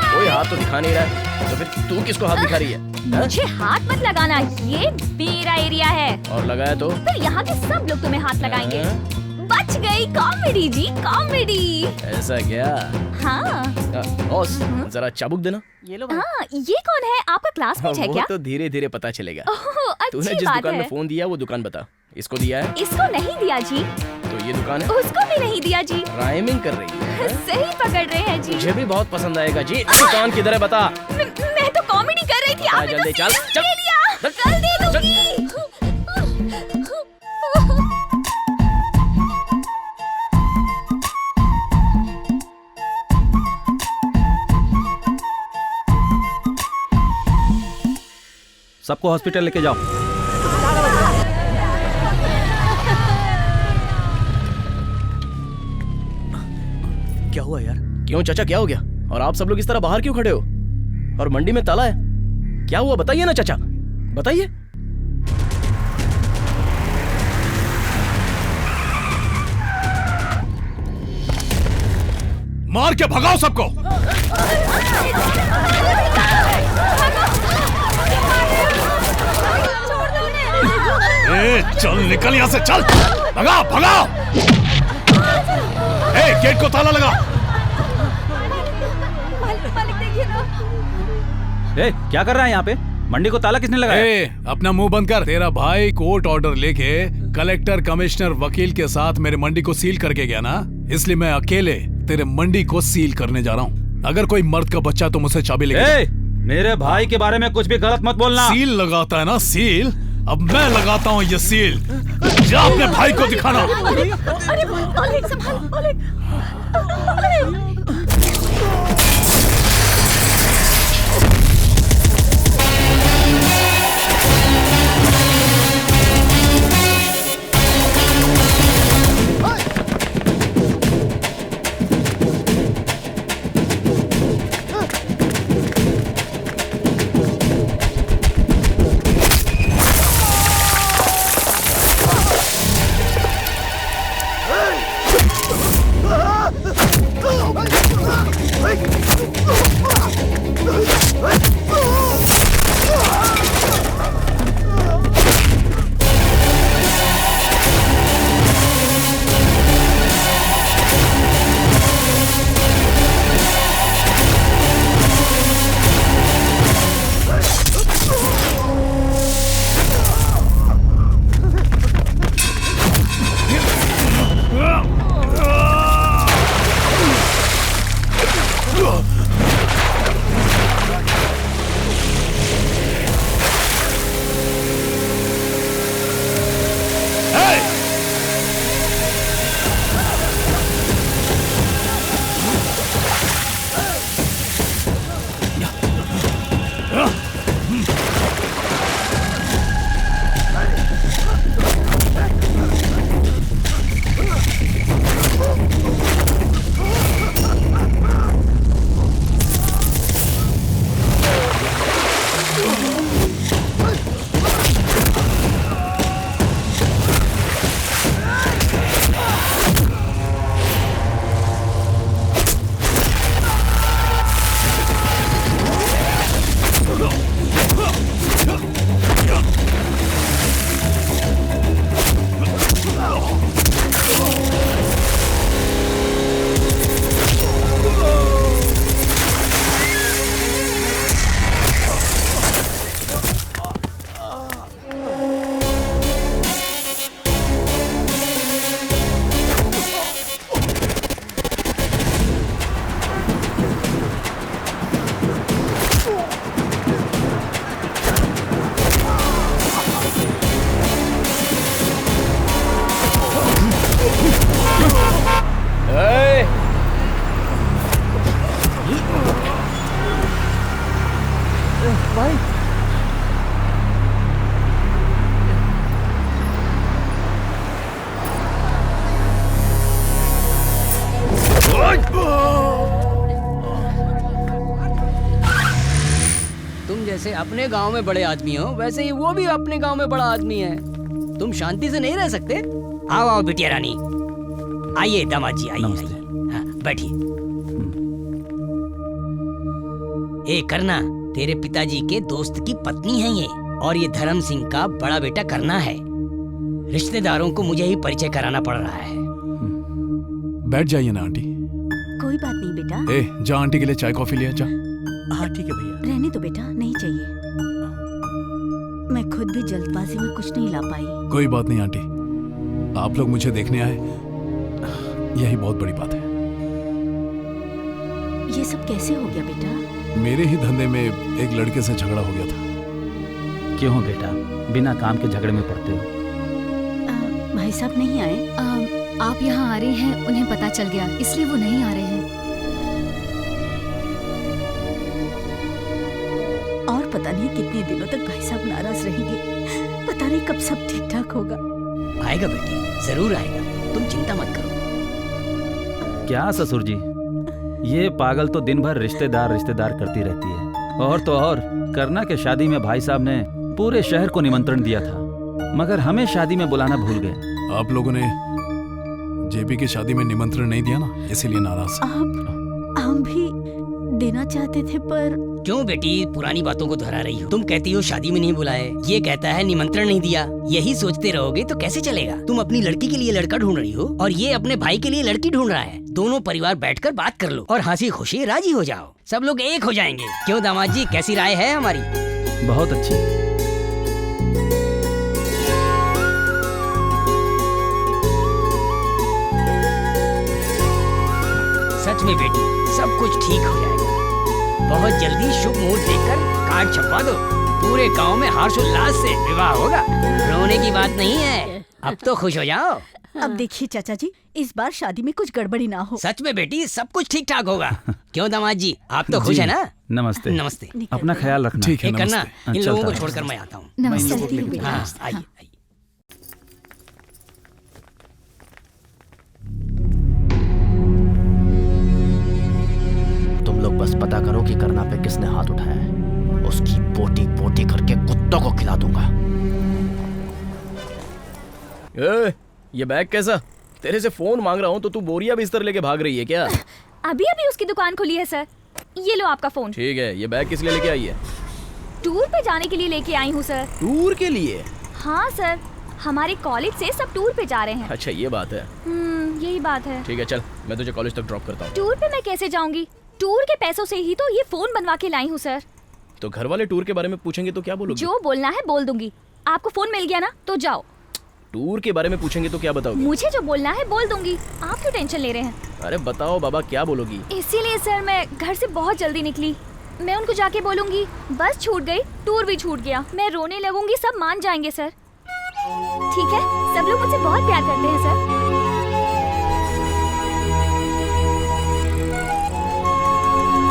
कोई हाथ तो दिखा नहीं रहा है, तो फिर तू किसको हाथ दिखा रही है? मुझे हाथ मत लगाना, ये मेरा एरिया है। और लगाया तो फिर यहाँ के सब लोग तुम्हें हाथ लगाएंगे। बच गई, कॉमेडी जी, कॉमेडी। ऐसा क्या? हाँ। बॉस, जरा चाबुक देना। ये लो। हाँ, ये कौन है, आपका क्लासमेट है क्या? वो तो धीरे धीरे पता चलेगा। तूने अच्छी जिस बात दुकान है। में फोन दिया वो दुकान बता। इसको दिया है? इसको नहीं दिया जी। तो ये दुकान है? उसको भी नहीं दिया जी। राइमिंग कर रही है। सही पकड़ रहे हैं जी। मुझे भी बहुत पसंद आएगा जी। दुकान किधर है बता। मैं तो कॉमेडी कर रही थी, आपने जल्दी तो चल, सीरियस ले लिया। कल दे दूंगी। सबको हॉस्पिटल लेके जाओ। क्या हुआ यार? क्यों चाचा, क्या हो गया? और आप सब लोग इस तरह बाहर क्यों खड़े हो? और मंडी में ताला है, क्या हुआ बताइए ना चाचा, बताइए। मार के भगाओ सबको। ए, चल निकल यहाँ से, चल भगाओ भगाओ। ए, गेट को ताला लगा। ए, क्या कर रहा है यहाँ पे? मंडी को ताला किसने लगाया? ए, अपना मुंह बंद कर। तेरा भाई कोर्ट ऑर्डर लेके कलेक्टर, कमिश्नर, वकील के साथ मेरे मंडी को सील करके गया ना, इसलिए मैं अकेले तेरे मंडी को सील करने जा रहा हूँ। अगर कोई मर्द का बच्चा तो मुझसे चाबी लेके। मेरे भाई के बारे में कुछ भी गलत मत बोलना। सील लगाता है ना सील, अब मैं लगाता हूँ ये सील। जा अपने भाई को दिखाना। अरे संभाल। Hey! अपने गांव में बड़े आदमी हो, वैसे ही वो भी अपने गांव में बड़ा आदमी है। तुम शांति से नहीं रह सकते? आओ आओ बिटिया रानी, आइए दामाद जी, आइए आइए। हाँ, बैठिए। ए करना, तेरे पिताजी के दोस्त की पत्नी है ये, और ये धर्म सिंह का बड़ा बेटा करना है। रिश्तेदारों को मुझे ही परिचय कराना पड़ रहा है। बैठ जाइए ना आंटी। कोई बात नहीं बेटा। ए, जा आंटी के लिए चाय कॉफी लिया जा। हाँ ठीक है भैया। रहने दो बेटा, नहीं चाहिए। मैं खुद भी जल्दबाजी में कुछ नहीं ला पाई। कोई बात नहीं आंटी, आप लोग मुझे देखने आए, यही बहुत बड़ी बात है। ये सब कैसे हो गया बेटा? मेरे ही धंधे में एक लड़के से झगड़ा हो गया था। क्यों हो बेटा, बिना काम के झगड़े में पड़ते हो? भाई साहब नहीं आए? आप यहाँ आ रहे हैं, उन्हें पता चल गया, इसलिए वो नहीं आ रहे हैं। और पता नहीं कितने दिनों तक भाई साहब नाराज रहेंगे। पता नहीं कब सब ठीक ठाक होगा। आएगा बेटी, जरूर आएगा, तुम चिंता मत करो। क्या ससुर जी, ये पागल तो दिन भर रिश्तेदार रिश्तेदार करती रहती है। और तो और करना के शादी में भाई साहब ने पूरे शहर को निमंत्रण दिया था, मगर हमें शादी में बुलाना भूल गए। आप लोगों ने जेपी की शादी में निमंत्रण नहीं दिया ना, इसीलिए नाराज। हम भी देना चाहते थे पर। क्यों बेटी पुरानी बातों को दोहरा रही हो? तुम कहती हो शादी में नहीं बुलाए, ये कहता है निमंत्रण नहीं दिया। यही सोचते रहोगे तो कैसे चलेगा? तुम अपनी लड़की के लिए लड़का ढूंढ रही हो और ये अपने भाई के लिए लड़की ढूंढ रहा है। दोनों परिवार बैठकर बात कर लो और हंसी खुशी राजी हो जाओ, सब लोग एक हो जाएंगे। क्यों दामाद जी, कैसी राय है हमारी? बहुत अच्छी। सच में बेटी, सब कुछ ठीक हो जाएगा। बहुत जल्दी शुभ मुहूर्त देखकर कार्ड छपवा दो, पूरे गांव में हर्षोल्लास से विवाह होगा। रोने की बात नहीं है, अब तो खुश हो जाओ। अब देखिए चाचा जी, इस बार शादी में कुछ गड़बड़ी ना हो। सच में बेटी, सब कुछ ठीक ठाक होगा। क्यों दामाद जी, आप तो खुश है ना? नमस्ते। नमस्ते। अपना ख्याल रखना। ठीक है, करना, इन लोगों को चलता छोड़कर मैं आता हूँ। नमस्ते। हाँ, आइए। तुम लोग बस पता करो कि करना पे किसने हाथ उठाया है, उसकी पोटी पोटी करके कुत्तों को खिला दूंगा। ये बैग कैसा? तेरे से फोन मांग रहा हूँ तो तू बोरिया बिस्तर लेके भाग रही है क्या? अभी अभी उसकी दुकान खुली है सर, ये लो आपका फोन। ठीक है, ये बैग किस लिए लेके आई है? टूर पे जाने के लिए लेके आई हूँ सर। टूर के लिए? हाँ सर, हमारे कॉलेज से सब टूर पे जा रहे हैं। अच्छा ये बात है। यही बात है। ठीक है चल, मैं तुझे कॉलेज तक ड्रॉप करता हूँ। टूर पे मैं कैसे जाऊंगी? टूर के पैसों से ही तो ये फोन बनवा के लाई हूँ सर। तो घर वाले टूर के बारे में पूछेंगे तो क्या बोलोगी? जो बोलना है बोल दूंगी। आपको फोन मिल गया ना, तो जाओ। टूर के बारे में पूछेंगे तो क्या बताओगी? मुझे जो बोलना है बोल दूंगी, आप क्यों टेंशन ले रहे हैं? अरे बताओ बाबा, क्या बोलोगी? इसीलिए सर मैं घर से बहुत जल्दी निकली। मैं उनको जाके बोलूंगी बस छूट गई, टूर भी छूट गया। मैं रोने लगूंगी, सब मान जाएंगे सर। ठीक है, सब लोग मुझसे बहुत प्यार करते हैं सर।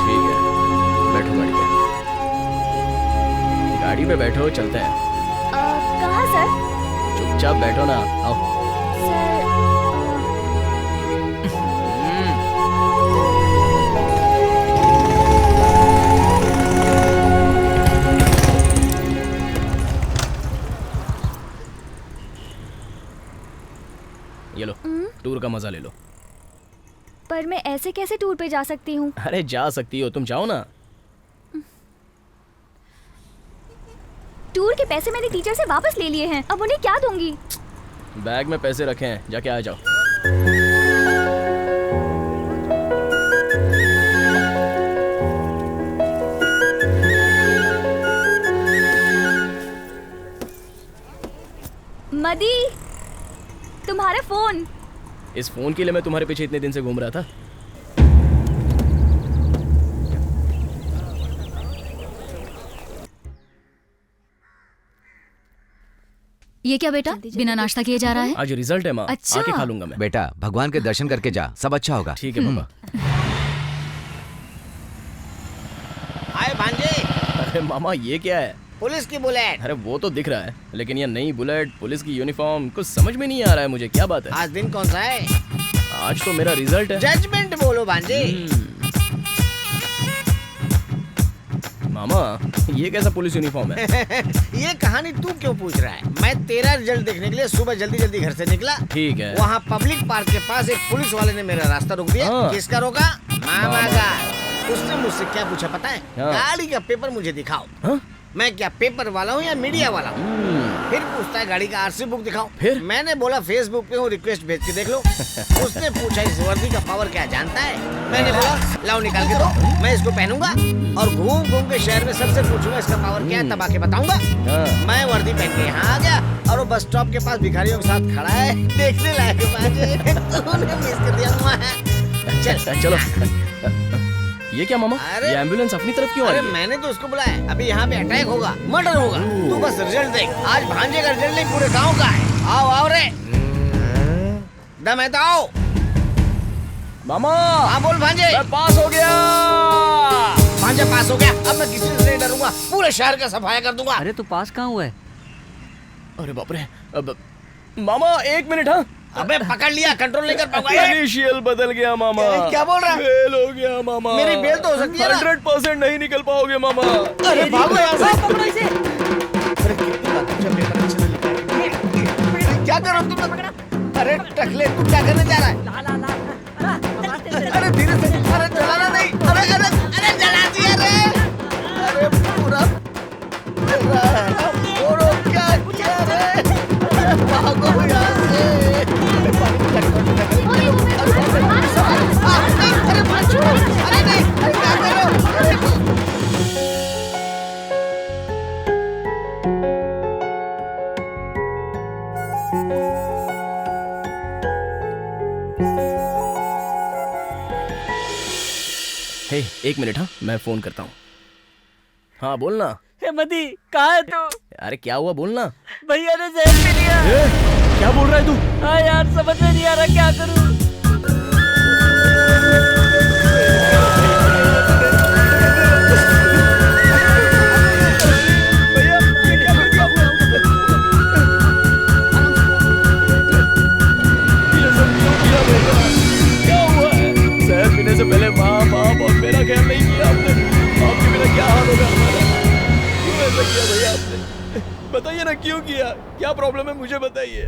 ठीक है, बैठो गाड़ी पे। गाड़ी पे बैठो, चलते हैं। कहाँ सर? चुपचाप बैठो ना, आओ। सर ये लो, टूर का मजा ले लो। पर मैं ऐसे कैसे टूर पे जा सकती हूँ? अरे जा सकती हो, तुम जाओ ना। टूर के पैसे मैंने टीचर से वापस ले लिए हैं, अब उन्हें क्या दूंगी? बैग में पैसे रखे हैं, जाके आ जाओ। मदी, तुम्हारा फोन। इस फोन के लिए मैं तुम्हारे पीछे इतने दिन से घूम रहा था। ये क्या बेटा, बिना नाश्ता किए जा रहा है? आज रिजल्ट है माँ, अच्छा। आके खा लूंगा मैं। बेटा भगवान के दर्शन करके जा, सब अच्छा होगा। ठीक है पापा। आए भांजे। अरे मामा ये क्या है? पुलिस की बुलेट। अरे वो तो दिख रहा है, लेकिन ये नई बुलेट, पुलिस की यूनिफॉर्म, कुछ समझ में नहीं आ रहा है मुझे, क्या बात है? आज दिन कौन सा है? आज तो मेरा रिजल्ट है। जजमेंट बोलो भांजे। मामा ये कैसा पुलिस यूनिफॉर्म है? ये कहानी तू क्यों पूछ रहा है? मैं तेरा रिजल्ट देखने के लिए सुबह जल्दी जल्दी घर से निकला। ठीक है। वहाँ पब्लिक पार्क के पास एक पुलिस वाले ने मेरा रास्ता रोक दिया। किसका रोका? मामा का। उसने मुझसे क्या पूछा पता है? गाड़ी का पेपर मुझे दिखाओ। मैं क्या पेपर वाला हूँ या मीडिया वाला हूँ? फिर पूछता है गाड़ी का आरसी बुक दिखाओ। फिर मैंने बोला फेसबुक पे हूँ, रिक्वेस्ट भेज के देख लो। उसने पूछा इस वर्दी का पावर क्या जानता है? मैंने बोला लाओ निकाल के दो, मैं इसको पहनूंगा और घूम घूम के शहर में सबसे पूछूंगा इसका पावर क्या है, तब आके बताऊंगा। मैं वर्दी पहन के यहाँ आ गया और वो बस स्टॉप के पास भिखारियों के साथ खड़ा है, देखने लायक तूने मिस कर दिया। चलो ये क्या मामा? ये एम्बुलेंस अपनी तरफ क्यों आ रही है? मैंने तो उसको बुलाया, अभी यहाँ पे अटैक होगा, मर्डर होगा। तू बस रिजल्ट देख, आज भांजे का रिजल्ट नहीं पूरे गांव का है। आओ आओ रे, दम है तो आओ। मामा हाँ बोल भांजे। मैं पास हो गया। भांजा पास हो गया, अब मैं किसी से नहीं डरूंगा, पूरे शहर का सफाया कर दूंगा। अरे तू पास कहाँ हुआ है? अरे बाप रे, अब मामा 1 मिनट। हाँ अबे पकड़ लिया, कंट्रोल नहीं कर पाऊंगा। इनिशियल बदल गया मामा। क्या बोल रहा है? फेल हो गया मामा। मेरी बेल तो हो सकती है ना? 100% नहीं निकल पाओगे मामा। अरे भागो यहाँ से। पकड़ो इसे। अरे कितनी बार तुझे पेपर अच्छे से लिखा है। क्या करो तुम? अरे टकले तू क्या करने जा रहा है? अरे धीरे से, अरे जलाना नहीं। अरे अरे अरे जला दिया रे। अरे पूरा छोड़ो, क्या किया रे? भागो यहाँ से। हे 1 मिनट। हाँ मैं फोन करता हूँ। हाँ बोलना। हे मदी कहाँ है तू? अरे क्या हुआ बोलना। भैया ने जहर पी लिया। क्या बोल रहा है तू? हाँ यार समझ में नहीं आ रहा क्या करूँ। से पहले माँ बाप और मेरा ख्याल नहीं किया आपने। आपके बिना क्या हाल होगा हमारा? क्यों ऐसा किया भैया आपने? बताइए ना क्यों किया? क्या प्रॉब्लम है मुझे बताइए।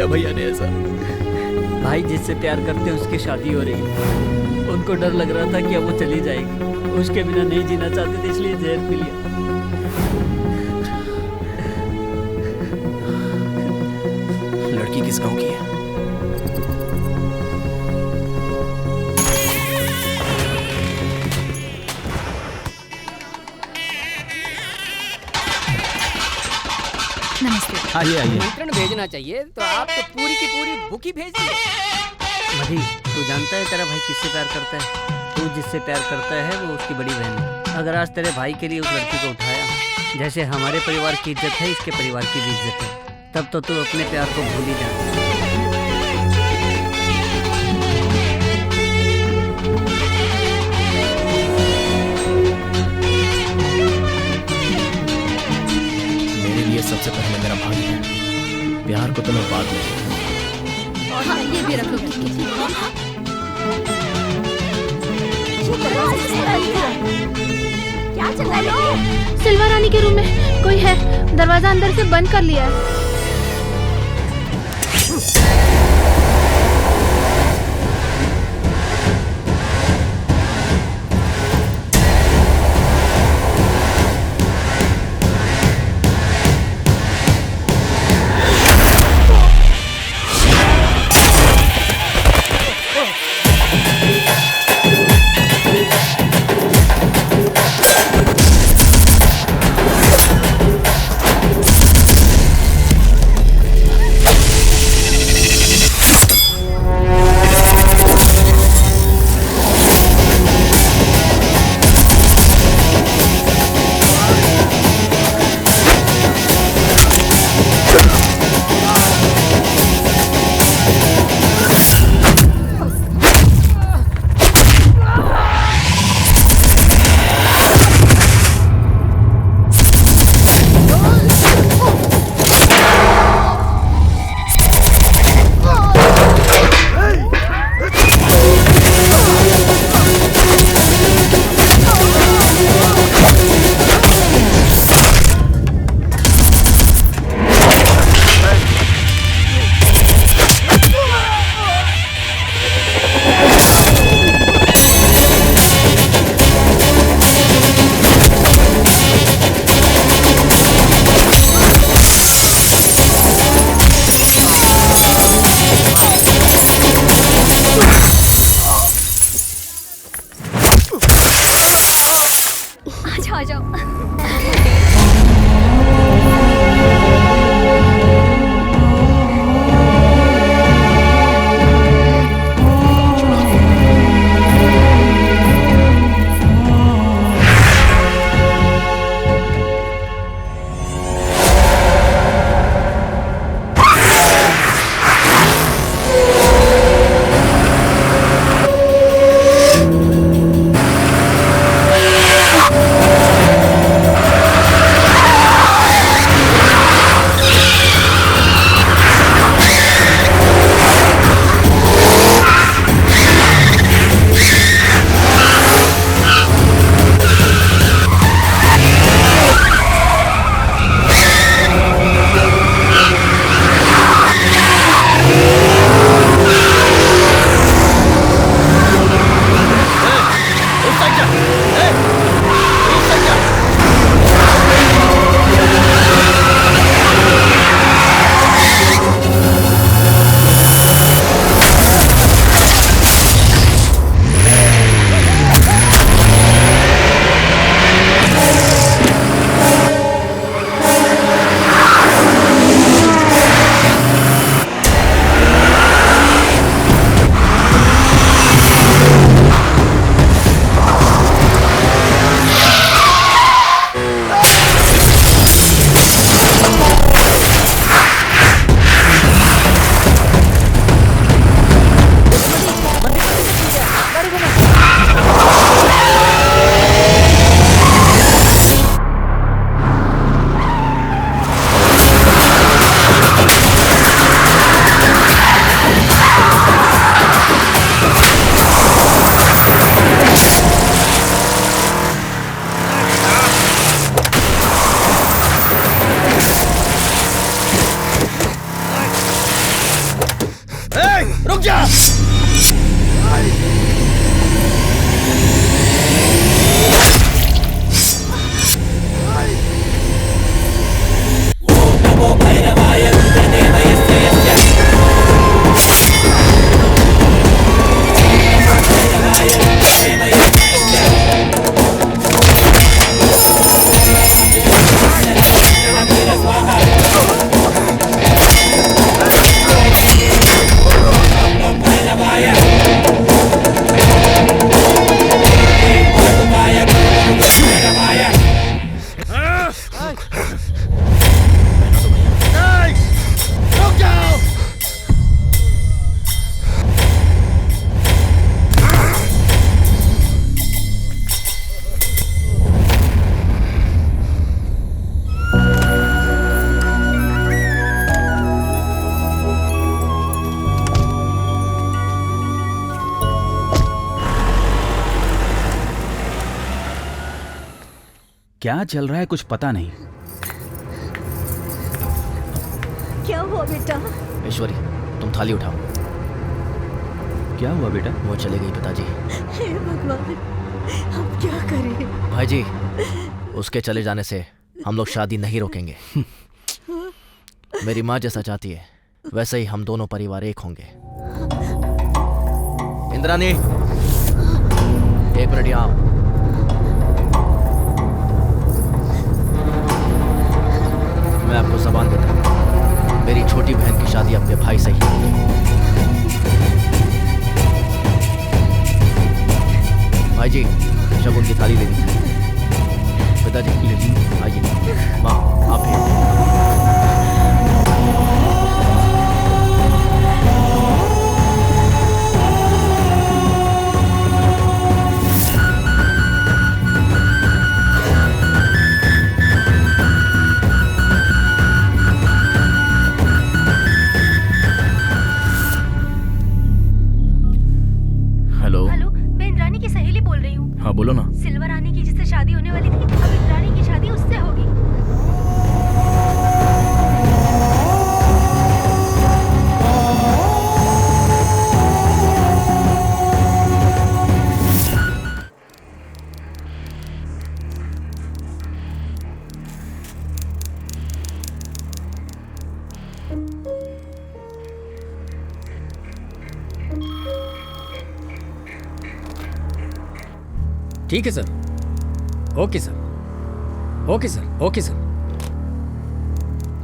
भैया ने ऐसा? भाई जिससे प्यार करते हैं उसकी शादी हो रही है, उनको डर लग रहा था कि अब वो चली जाएगी, उसके बिना नहीं जीना चाहते थे इसलिए जहर पी लिया। लड़की किस गांव की है? नमस्ते। आइए आइए। निमंत्रण भेजना चाहिए तो आप तो पूरी की पूरी बुक ही भेज दिए। मधी तू जानता है तेरा भाई किससे प्यार करता है? तू जिससे प्यार करता है वो उसकी बड़ी बहन है। अगर आज तेरे भाई के लिए उस लड़की को उठाया, जैसे हमारे परिवार की इज्जत है इसके परिवार की भी इज्जत है, तब तो तू अपने प्यार को भूल ही जा। सबसे पहले मेरा भाई है, प्यार को तो मैं बाद में। हाँ ये भी रख लो। क्या चल रहा है? सिल्वा रानी के रूम में कोई है, दरवाजा अंदर से बंद कर लिया है। क्या चल रहा है कुछ पता नहीं। क्या हुआ बेटा? ईश्वरी, तुम थाली उठाओ। क्या हुआ बेटा? वो चले गई पिताजी। हे भगवान, हम क्या करें? भाई जी, उसके चले जाने से हम लोग शादी नहीं रोकेंगे। मेरी माँ जैसा चाहती है वैसे ही हम दोनों परिवार एक होंगे। इंद्रानी, एक मिनट यहाँ आओ। मैं आपको ज़बान देता हूँ, मेरी छोटी बहन की शादी अपने भाई से ही होगी। भाई जी, शगुन की थाली ले लीजिए। पिताजी ले लीजिए। आइए माँ, आप भी। हाँ बोलो ना। सिल्वर रानी की जिससे शादी होने वाली थी, अब इंद्राणी की शादी उससे होगी। ठीक है sir. Okay sir, okay sir, okay sir.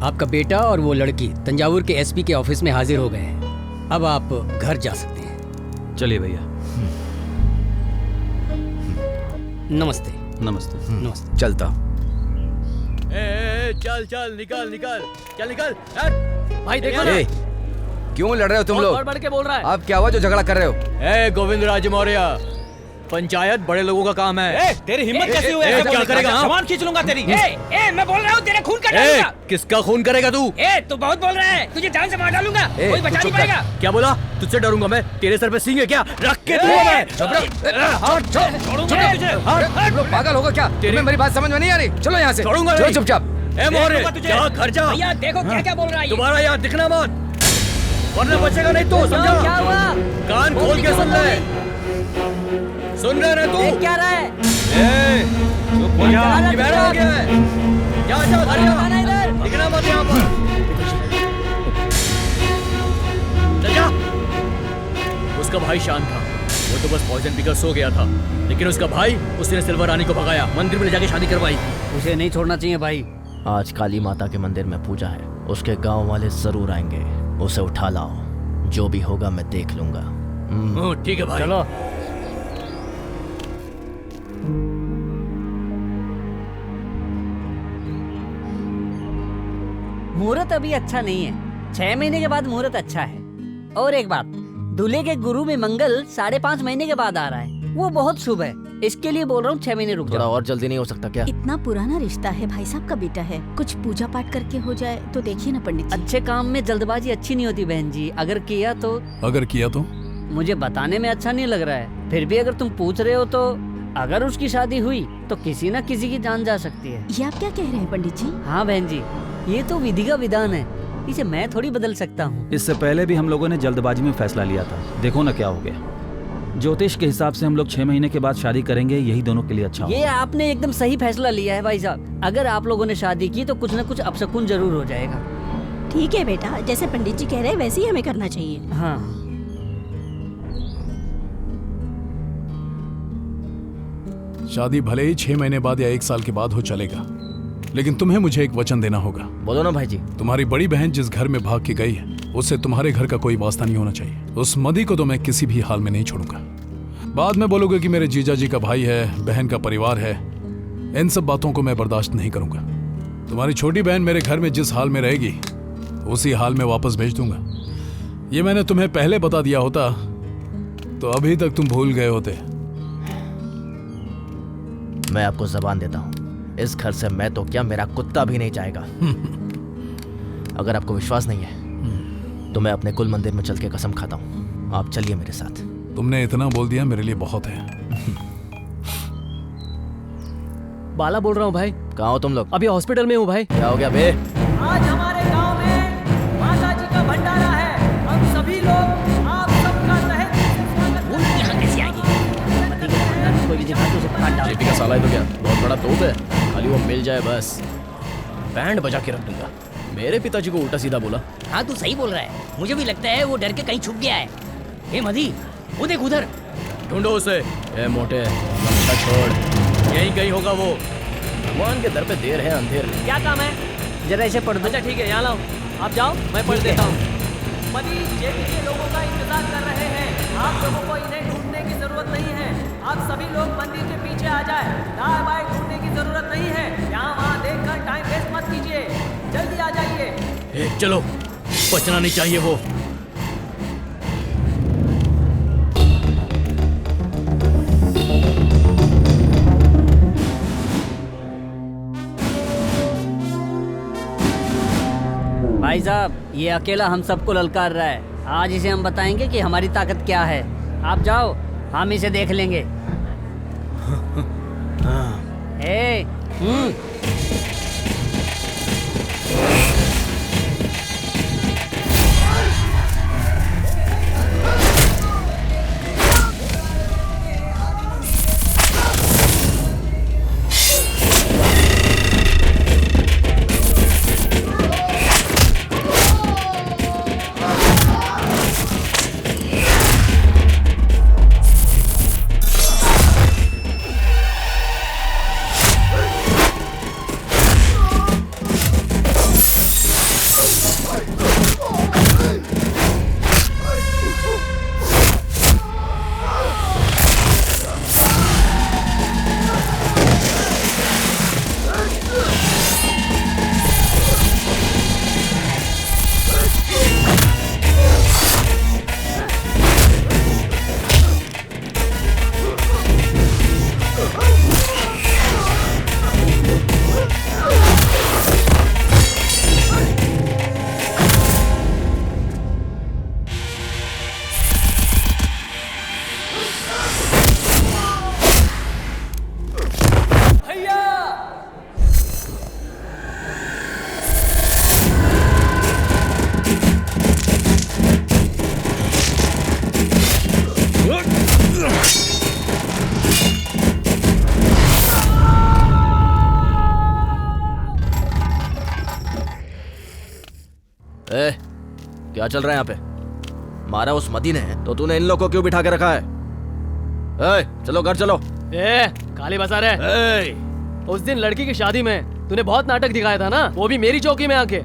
आपका बेटा और वो लड़की तंजावुर के एसपी के ऑफिस में हाजिर हो गए हैं। अब आप घर जा सकते हैं। चलिए भैया। नमस्ते। नमस्ते। नमस्ते। चलता। चल चल, निकल निकल, चल निकल। भाई देखो ना। क्यों लड़ रहे हो तुम लोग? बढ़ के बोल रहा है। अब क्या हुआ जो झगड़ा कर रहे हो? गोविंद राज मौर्य, पंचायत बड़े लोगों का काम है। तेरी हिम्मत कैसी हुई? क्या करेगा? सामान खींच लूंगा तेरी। मैं बोल रहा हूँ तेरे खून का डालूंगा। किसका खून करेगा तू? तू बहुत बोल रहा है, तुझे जान से मार डालूंगा, कोई बचा नहीं पाएगा। क्या बोला? तुझसे डरूंगा मैं? तेरे सर पे सींग है क्या? रख के पागल होगा क्या? तुम्हें मेरी बात समझ में नहीं आ रही? चलो यहाँ से। छोड़ूंगा चलो चुपचाप। घर जा। भैया देखो क्या क्या बोल रहा है। दोबारा यहाँ दिखना मत, वरना बचेगा नहीं तो। समझा? क्या हुआ? कान खोल के सुन ले। सुन रहे तू? क्या रहा है? चुप हो जा। बैठा हो गया है। जा जा घर जा। इधर दिखना मत यहाँ पर। चल जा। उसका भाई शांत था, वो तो बस पॉइजन पीकर सो गया था, लेकिन उसका भाई, उसने सिल्वर रानी को भगाया, मंदिर में ले जाके शादी करवाई। उसे नहीं छोड़ना चाहिए भाई। आज काली माता के मंदिर में पूजा है, उसके गांव वाले जरूर आएंगे। उसे उठा लाओ, जो भी होगा मैं देख लूंगा। ठीक है भाई। चलो। मुहूर्त अभी अच्छा नहीं है, 6 महीने के बाद मुहूर्त अच्छा है। और एक बात, दूल्हे के गुरु में मंगल 5.5 महीने के बाद आ रहा है, वो बहुत शुभ है। इसके लिए बोल रहा हूँ 6 महीने रुक थोड़ा जाओ। और जल्दी नहीं हो सकता क्या? इतना पुराना रिश्ता है, भाई साहब का बेटा है, कुछ पूजा पाठ करके हो जाए तो देखिए ना पंडित जी। अच्छे काम में जल्दबाजी अच्छी नहीं होती बहन जी। अगर किया तो मुझे बताने में अच्छा नहीं लग रहा है, फिर भी अगर तुम पूछ रहे हो तो अगर उसकी शादी हुई तो किसी न किसी की जान जा सकती है। ये आप क्या कह रहे हैं पंडित जी? हाँ बहन जी, ये तो विधि का विधान है, इसे मैं थोड़ी बदल सकता हूँ। इससे पहले भी हम लोगों ने जल्दबाजी में फैसला लिया था, देखो ना क्या हो गया। ज्योतिष के हिसाब से हम लोग 6 महीने के बाद शादी करेंगे, यही दोनों के लिए अच्छा ये आपने एकदम सही फैसला लिया है भाई साहब। अगर आप लोगों ने शादी की तो कुछ न कुछ अपशकुन जरूर हो जाएगा। ठीक है बेटा, जैसे पंडित जी कह रहे हैं वैसे ही हमें करना चाहिए। हाँ। शादी भले ही 6 महीने बाद या 1 साल के बाद हो चलेगा, लेकिन तुम्हें मुझे एक वचन देना होगा। बोलो ना भाई जी। तुम्हारी बड़ी बहन जिस घर में भाग के गई है, उससे तुम्हारे घर का कोई वास्ता नहीं होना चाहिए। उस मदी को तो मैं किसी भी हाल में नहीं छोड़ूंगा। बाद में बोलोगे कि मेरे जीजा जी का भाई है, बहन का परिवार है, इन सब बातों को मैं बर्दाश्त नहीं करूंगा। तुम्हारी छोटी बहन मेरे घर में जिस हाल में रहेगी, उसी हाल में वापस भेज दूंगा। ये मैंने तुम्हें पहले बता दिया होता तो अभी तक तुम भूल गए होते। मैं आपको जबान देता हूँ, इस घर से मैं तो क्या, मेरा कुत्ता भी नहीं जाएगा। अगर आपको विश्वास नहीं है तो मैं अपने कुल मंदिर में चल के कसम खाता हूँ। आप चलिए मेरे साथ। तुमने इतना बोल दिया मेरे लिए बहुत है। बाला बोल रहा हूँ भाई। कहाँ हो तुम लोग? अभी हॉस्पिटल में हूँ भाई। क्या हो गया बे? आज हमारे गांव में माता जी का भंडारा है। हम सभी लोग आप सबका तहे दिल से स्वागत करते हैं। यहाँ कैसे आएगी? मती के भंडारे में कोई भी दिखा तो उसे काट डाल। जेपी का साला है तो क्या बहुत बड़ा तोप है, खाली वो मिल जाए बस बैंड बजा के रख दूंगा। मेरे पिताजी को उल्टा सीधा बोला। हाँ तू सही बोल रहा है, मुझे भी लगता है वो डर के कहीं छुप गया है। हे मधी, वो देख उधर। ढूंढो उसे। ए मोटे, गमछा छोड़, यहीं कहीं होगा वो। भगवान के दर पे देर है अंधेर नहीं। क्या काम है? जरा इसे पढ़ दो। अच्छा ठीक है, यहाँ लाओ, आप जाओ, मैं पढ़ देता हूँ। मधी जेपी के लोगों का इंतजार कर रहे हैं। आप लोगों को इन्हें ढूंढने की जरूरत नहीं है। आप सभी लोग मंदिर के पीछे आ जाए। दाएं बाएं ढूंढने की जरूरत नहीं है। यहाँ वहाँ देखकर टाइम वेस्ट मत कीजिए, जल्दी आ जाइए। चलो, बचना नहीं चाहिए वो। भाई साहब, ये अकेला हम सबको ललकार रहा है। आज इसे हम बताएंगे कि हमारी ताकत क्या है। आप जाओ, हम इसे देख लेंगे। ए, ए, क्या चल रहा है यहाँ पे? मारा उस मदी ने तो तूने इन लोगों को क्यों बिठा के रखा है? ए, चलो घर चलो। ए, काली बाजार है। उस दिन लड़की की शादी में तूने बहुत नाटक दिखाया था ना, वो भी मेरी चौकी में आके।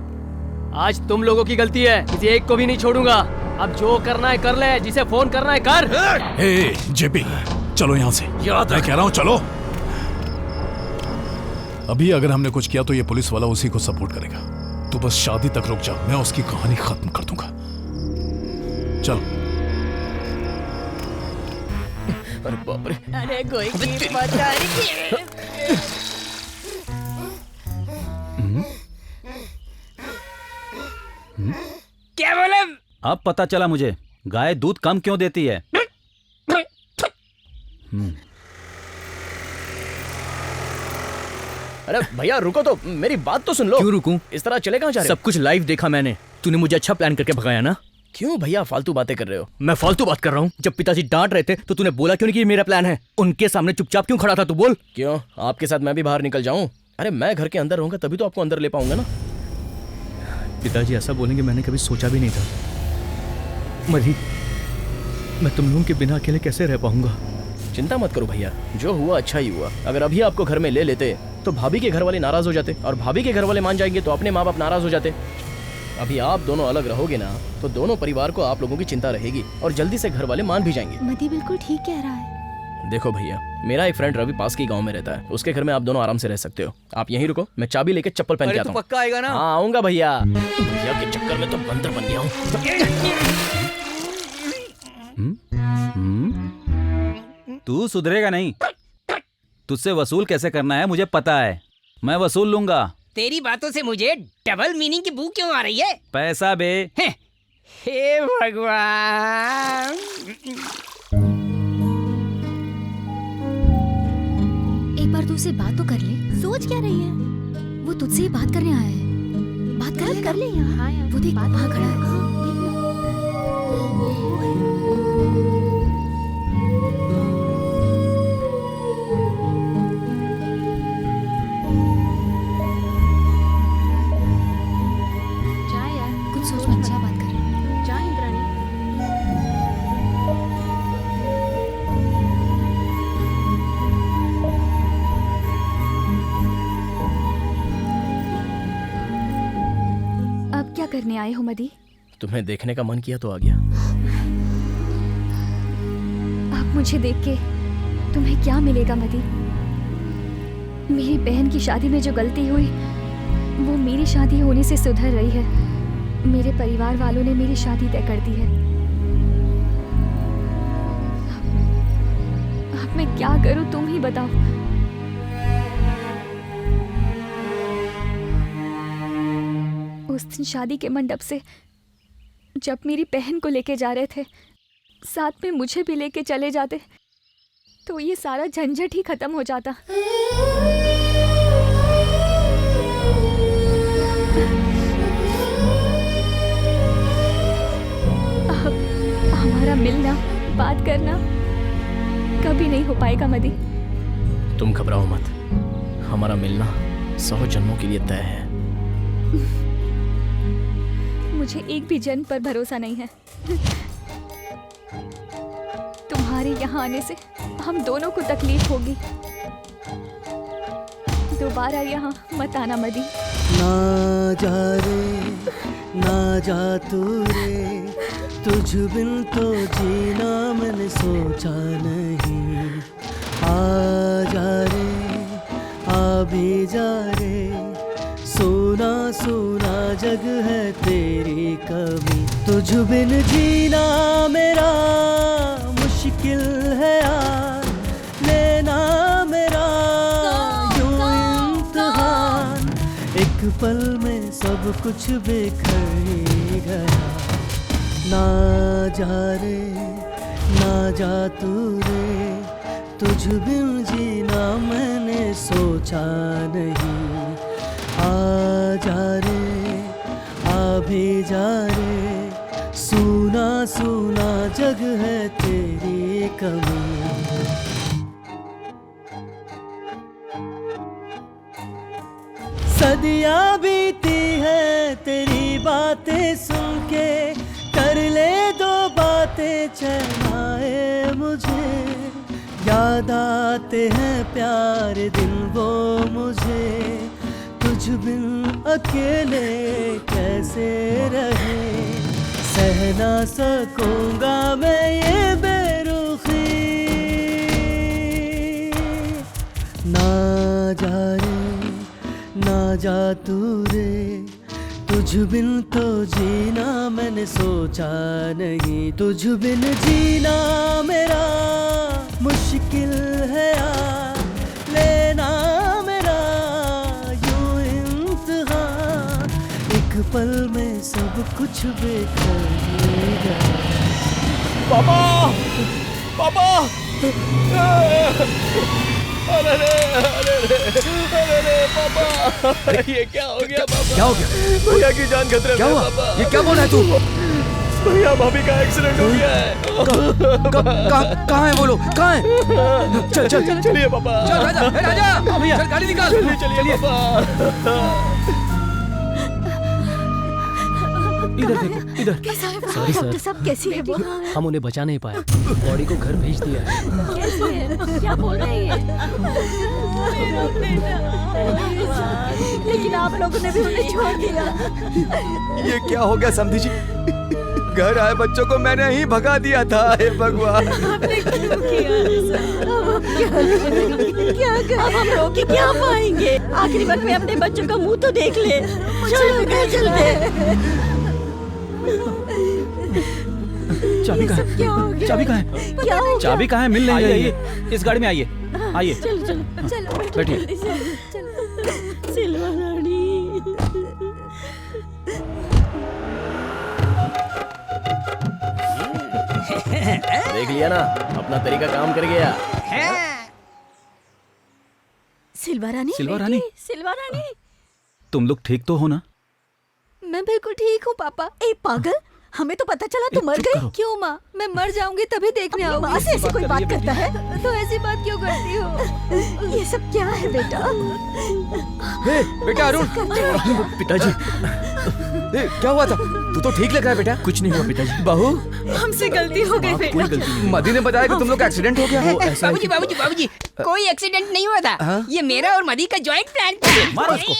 आज तुम लोगों की गलती है, किसी एक को भी नहीं छोड़ूंगा। अब जो करना है कर ले, जिसे फोन करना है कर। ए, जेपी, चलो यहाँ से। मैं कह रहा हूँ चलो। अभी अगर हमने कुछ किया तो ये पुलिस वाला उसी को सपोर्ट करेगा। तू बस शादी तक रुक जा, मैं उसकी कहानी खत्म कर दूंगा। चल। अरे बाप रे। अरे कोई की पता नहीं। क्या बोले? अब पता चला मुझे गाय दूध कम क्यों देती है। अरे भैया रुको तो, मेरी बात तो सुन लो। क्यों रुकूं? इस तरह चले कहाँ जा रहे हो? सब कुछ लाइव देखा मैंने। तूने मुझे अच्छा प्लान करके भगाया ना। क्यों भैया फालतू बातें कर रहे हो? मैं फालतू बात कर रहा हूँ? जब पिताजी डांट रहे थे तो तूने बोला क्यों नहीं कि ये मेरा प्लान है? उनके सामने चुपचाप क्यों खड़ा था? तू बोल। क्यों आपके साथ मैं भी बाहर निकल जाऊं? अरे मैं घर के अंदर रहूंगा तभी तो आपको अंदर ले पाऊंगा ना। पिताजी ऐसा बोलेंगे मैंने कभी सोचा भी नहीं था। मधी, मैं तुम लोगों के बिना अकेले कैसे रह पाऊंगा? चिंता मत करो भैया, जो हुआ अच्छा ही हुआ। अगर अभी आपको घर में ले लेते तो भाभी के घर वाले नाराज हो जाते, और भाभी के घर वाले मान जाएंगे तो अपने माँ बाप नाराज हो जाते। अभी आप दोनों अलग रहोगे ना तो दोनों परिवार को आप लोगों की चिंता रहेगी और जल्दी से घर वाले मान भी जाएंगे। मधी बिल्कुल ठीक कह रहा है। देखो भैया, मेरा एक फ्रेंड रवि पास के गांव में रहता है, उसके घर में आप दोनों आराम से रह सकते हो। आप यहीं रुको, मैं चाबी लेके चप्पल पहन के आता हूँ। पक्का आएगा ना? हाँ आऊंगा भैया। भैया के चक्कर में तो बंदर बन गया हूँ। तू सुधरेगा नहीं। तुझसे वसूल कैसे करना है मुझे पता है, मैं वसूल लूंगा। तेरी बातों से मुझे डबल मीनिंग की बू क्यों आ रही है? पैसा बे। हे भगवान। एक बार तू उससे बात तो कर ले। सोच क्या रही है? वो तुझसे ही बात करने आया है। बात कर ले यार। हाँ यार, वो देख वहाँ खड़ा है। जा यार, कुछ सोच मत, अच्छा बात कर। जा इंद्राणी। अब क्या करने आए हो मदी? तुम्हें देखने का मन किया तो आ गया। अब मुझे देख के तुम्हें क्या मिलेगा मदी? मेरी बहन की शादी में जो गलती हुई वो मेरी शादी होने से सुधर रही है। मेरे परिवार वालों ने मेरी शादी तय कर दी है। अब मैं क्या करूं, तुम ही बताओ। उस दिन शादी के मंडप से जब मेरी बहन को लेके जा रहे थे, साथ में मुझे भी लेके चले जाते तो ये सारा झंझट ही खत्म हो जाता। अब हमारा मिलना, बात करना कभी नहीं हो पाएगा मदी। तुम घबराओ मत, हमारा मिलना 100 जन्मों के लिए तय है। मुझे एक भी जन्म पर भरोसा नहीं है। तुम्हारे यहाँ आने से हम दोनों को तकलीफ होगी। दोबारा यहाँ मत आना मदी। ना जा रे, ना जा तू रे, तुझ बिन तो जीना मैंने सोचा नहीं। आ जा रे, आ भी जा रे, सोना सोना जग है तेरी कमी। तुझ बिन जीना मेरा मुश्किल है यार, लेना मेरा यूं इम्तिहान। एक पल में सब कुछ बिखर ही गया। ना जा रे, ना जा तू रे, तुझ बिन जीना मैंने सोचा नहीं। आ जा रे, आ भी जा रे, सूना सूना जग है तेरी कमी। सदियां बीती है तेरी बातें सुन के, कर ले दो बातें चैनाए मुझे। याद आते हैं प्यार दिन वो मुझे, तुझ बिन अकेले कैसे रहे। सह ना सकूंगा मैं ये बेरुखी। ना जा रे, ना जा तू रे, तुझ बिन तो जीना मैंने सोचा नहीं। तुझ बिन जीना मेरा मुश्किल है यार, लेना मेरा यूं इम्तिहान। एक पल में सब कुछ बिखर गया। पापा, पापा, अरे रे, अरे रे, अरे रे पापा, ये क्या हो गया पापा? क्या हो गया? भैया की जान खतरे में क्या हुआ? पापा। ये क्या बोल रहा है तू? भैया भाभी का एक्सीडेंट हो गया है। कहाँ है वो लोग? कहाँ है? चल चल चलिए पापा। चल राजा, ए राजा, भैया चल गाड़ी निकाल। चलिए पापा। इधर देखो, इधर। सॉरी सर, डॉक्टर साहब कैसी है वो? हम उन्हें बचा नहीं पाए, बॉडी को घर भेज दिया है। कैसी है? क्या बोल रही है? लेकिन आप लोगों ने भी उन्हें छोड़ दिया। ये क्या हो गया समधी जी? घर आए बच्चों को मैंने ही भगा दिया था। हे भगवान, आपने क्यों किया ऐसा? क्या करें? अब हम रोक के क्या पाएंगे? आखिरी वक्त में अपने बच्चों का मुंह तो देख ले। चलो घर चलते। चाबी कहाँ है? चाबी कहाँ है? क्या हो गया? चाबी कहाँ है? मिल नहीं रही है। इस गाड़ी में आइए, आइए। चलो चलो चलो बैठिए। जल्दी से, चलो। सिल्वा रानी। देख लिया ना, अपना तरीका काम कर गया। सिल्वा रानी, सिल्वा रानी? सिल्वा रानी, तुम लोग ठीक तो हो ना? मैं बिल्कुल ठीक हूँ पापा। ए पागल, हमें तो पता चला तू मर गई। क्यों माँ? मैं मर जाऊंगी तभी देखने आऊंगी। माँ से ऐसी कोई बात करता है? तो ऐसी बात क्यों करती हो? ये सब क्या है बेटा? बेटा अरुण, पिताजी क्या हुआ था? तू तो ठीक लग रहा है बेटा। कुछ नहीं हुआ पिताजी। बहू, हमसे गलती हो गई बेटा। कोई गलती नहीं। मदी ने बताया कि तुम लोग का एक्सीडेंट हो गया है। बाबूजी बाबूजी बाबूजी, कोई एक्सीडेंट नहीं हुआ था। ये मेरा और मदी का जॉइंट प्लान था। मारो उसको।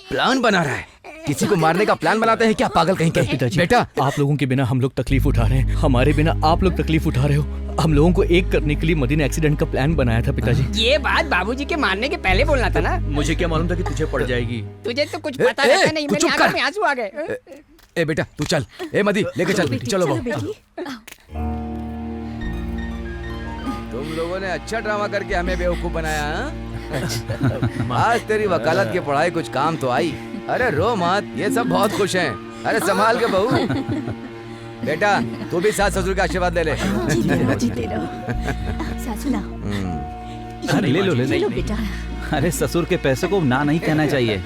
प्लान बना रहा है? किसी को मारने का प्लान बनाते हैं क्या पागल कहीं के? पिताजी, बेटा आप लोगों के बिना हम लोग तकलीफ उठा रहे हैं, हमारे बिना आप लोग तकलीफ उठा रहे हो। हम लोगों को एक करने के लिए मदी ने एक्सीडेंट का प्लान बनाया था पिताजी। ये बात बाबूजी के मारने के पहले बोलना था ना। मुझे क्या मालूम था कि तुझे पड़ जाएगी। तुझे तो कुछ पता रहता नहीं। मेरी आंखों में आंसू आ गए। ए बेटा तू चल। ए मदी लेके चल। चलो बहू। तुम लोगों ने अच्छा ड्रामा करके हमें बेवकूफ बनाया। आज तेरी वकालत की पढ़ाई कुछ काम तो आई। अरे रो मत, ये सब बहुत खुश हैं। अरे संभाल के बहू। बेटा तू भी सास ससुर का आशीर्वाद ले ले। जीते रहो। सासू लाओ। अरे ले लो ले लो बेटा। अरे ससुर के पैसे को ना नहीं कहना चाहिए।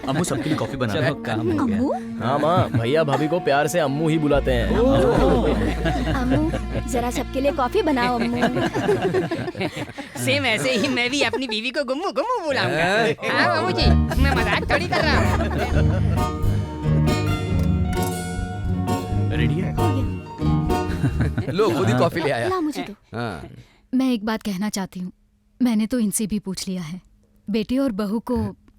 अम्मू सबके लिए कॉफी बना रहा है। काम हो गया। अम्मू, हाँ माँ, भैया भाभी को प्यार से अम्मू ही बुलाते हैं। अम्मू जरा सबके लिए कॉफी बनाओ अम्मू। सेम ऐसे ही मैं भी अपनी बीवी को गुम्मू गुम्मू बुलाऊंगा। हाँ बाबूजी, मैं मजाक थोड़ी कर रहा हूँ। रेडी है? लो खुद ही कॉफी ले आया। ला मुझे दो। हाँ। मैं एक बात कहना चाहती हूँ। मैंने तो इनसे भी पूछ लिया है। बेटे और बहू को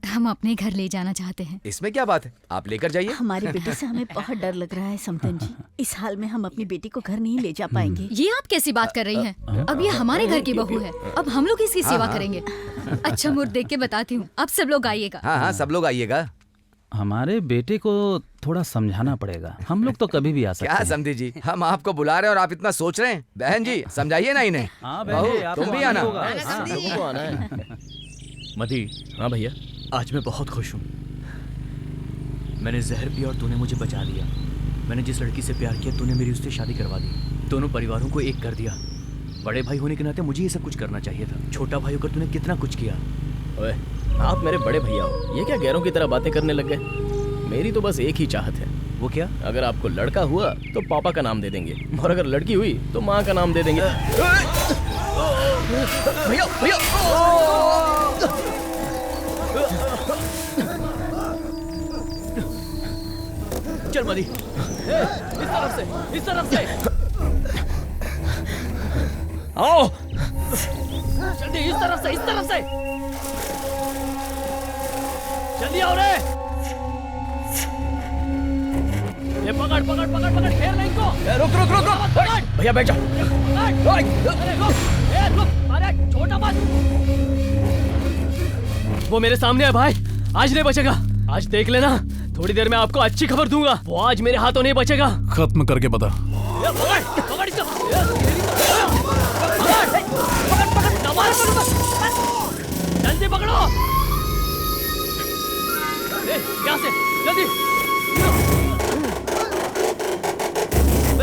हम अपने घर ले जाना चाहते हैं। इसमें क्या बात है, आप लेकर जाइए। हमारे बेटे से हमें बहुत डर लग रहा है समतन जी। इस हाल में हम अपनी बेटी को घर नहीं ले जा पाएंगे। ये आप कैसी बात कर रही हैं? अब ये हमारे घर की बहू है। अब हम लोग इसकी सेवा करेंगे। अच्छा मुहूर्त देख के बताती हूँ। अब सब लोग आइएगा। हाँ हाँ सब लोग आइएगा। हमारे बेटे को थोड़ा समझाना पड़ेगा। हम लोग तो कभी भी आ सकते क्या हैं। समझी जी, हम आपको बुला रहे हैं और आप इतना सोच रहे हैं। बहन जी समझाइए ना इन्हें। हाँ बहू, बहन, आपको तुम भी आना आना। होगा। हाँ, लोगों को आना है। मदी, हाँ भैया, आज मैं बहुत खुश हूँ। मैंने जहर पिया और तूने मुझे बचा लिया। मैंने जिस लड़की से प्यार किया तूने मेरी उससे शादी करवा दी। दोनों परिवारों को एक कर दिया। बड़े भाई होने के नाते मुझे ये सब कुछ करना चाहिए था। छोटा भाई होकर तूने कितना कुछ किया। ओए, आप मेरे बड़े भैया हो, ये क्या गैरों की तरह बातें करने लग गए? मेरी तो बस एक ही चाहत है। वो क्या? अगर आपको लड़का हुआ तो पापा का नाम दे देंगे, और अगर लड़की हुई तो माँ का नाम दे देंगे। भैया भैया, चल मदी, इस तरफ से, इस तरफ से आओ। जल्दी इस तरफ से, इस तरफ से जल्दी आओ रे। ये पकड़ पकड़ पकड़ पकड़, फेर ले इनको। रुक रुक रुक रुक भैया, बैठ जा। अरे छोटा मत। वो मेरे सामने है भाई, आज नहीं बचेगा। आज देख लेना, थोड़ी देर में आपको अच्छी खबर दूंगा। वो आज मेरे हाथों नहीं बचेगा। खत्म करके बता। पकड़ पकड़ इसको। जल्दी पकड़ो। यहाँ से जल्दी।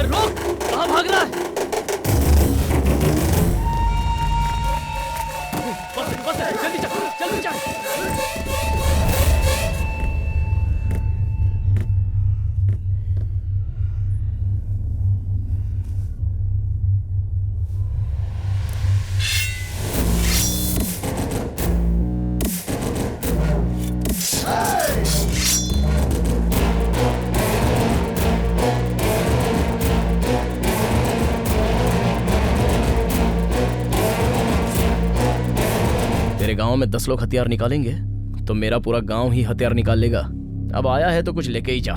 रोक, कहाँ भाग रहा है? बस जल्दी चल, जल्दी चल। गांव में 10 लोग हथियार निकालेंगे तो मेरा पूरा गांव ही हथियार निकाल लेगा। अब आया है तो कुछ लेके ही जा।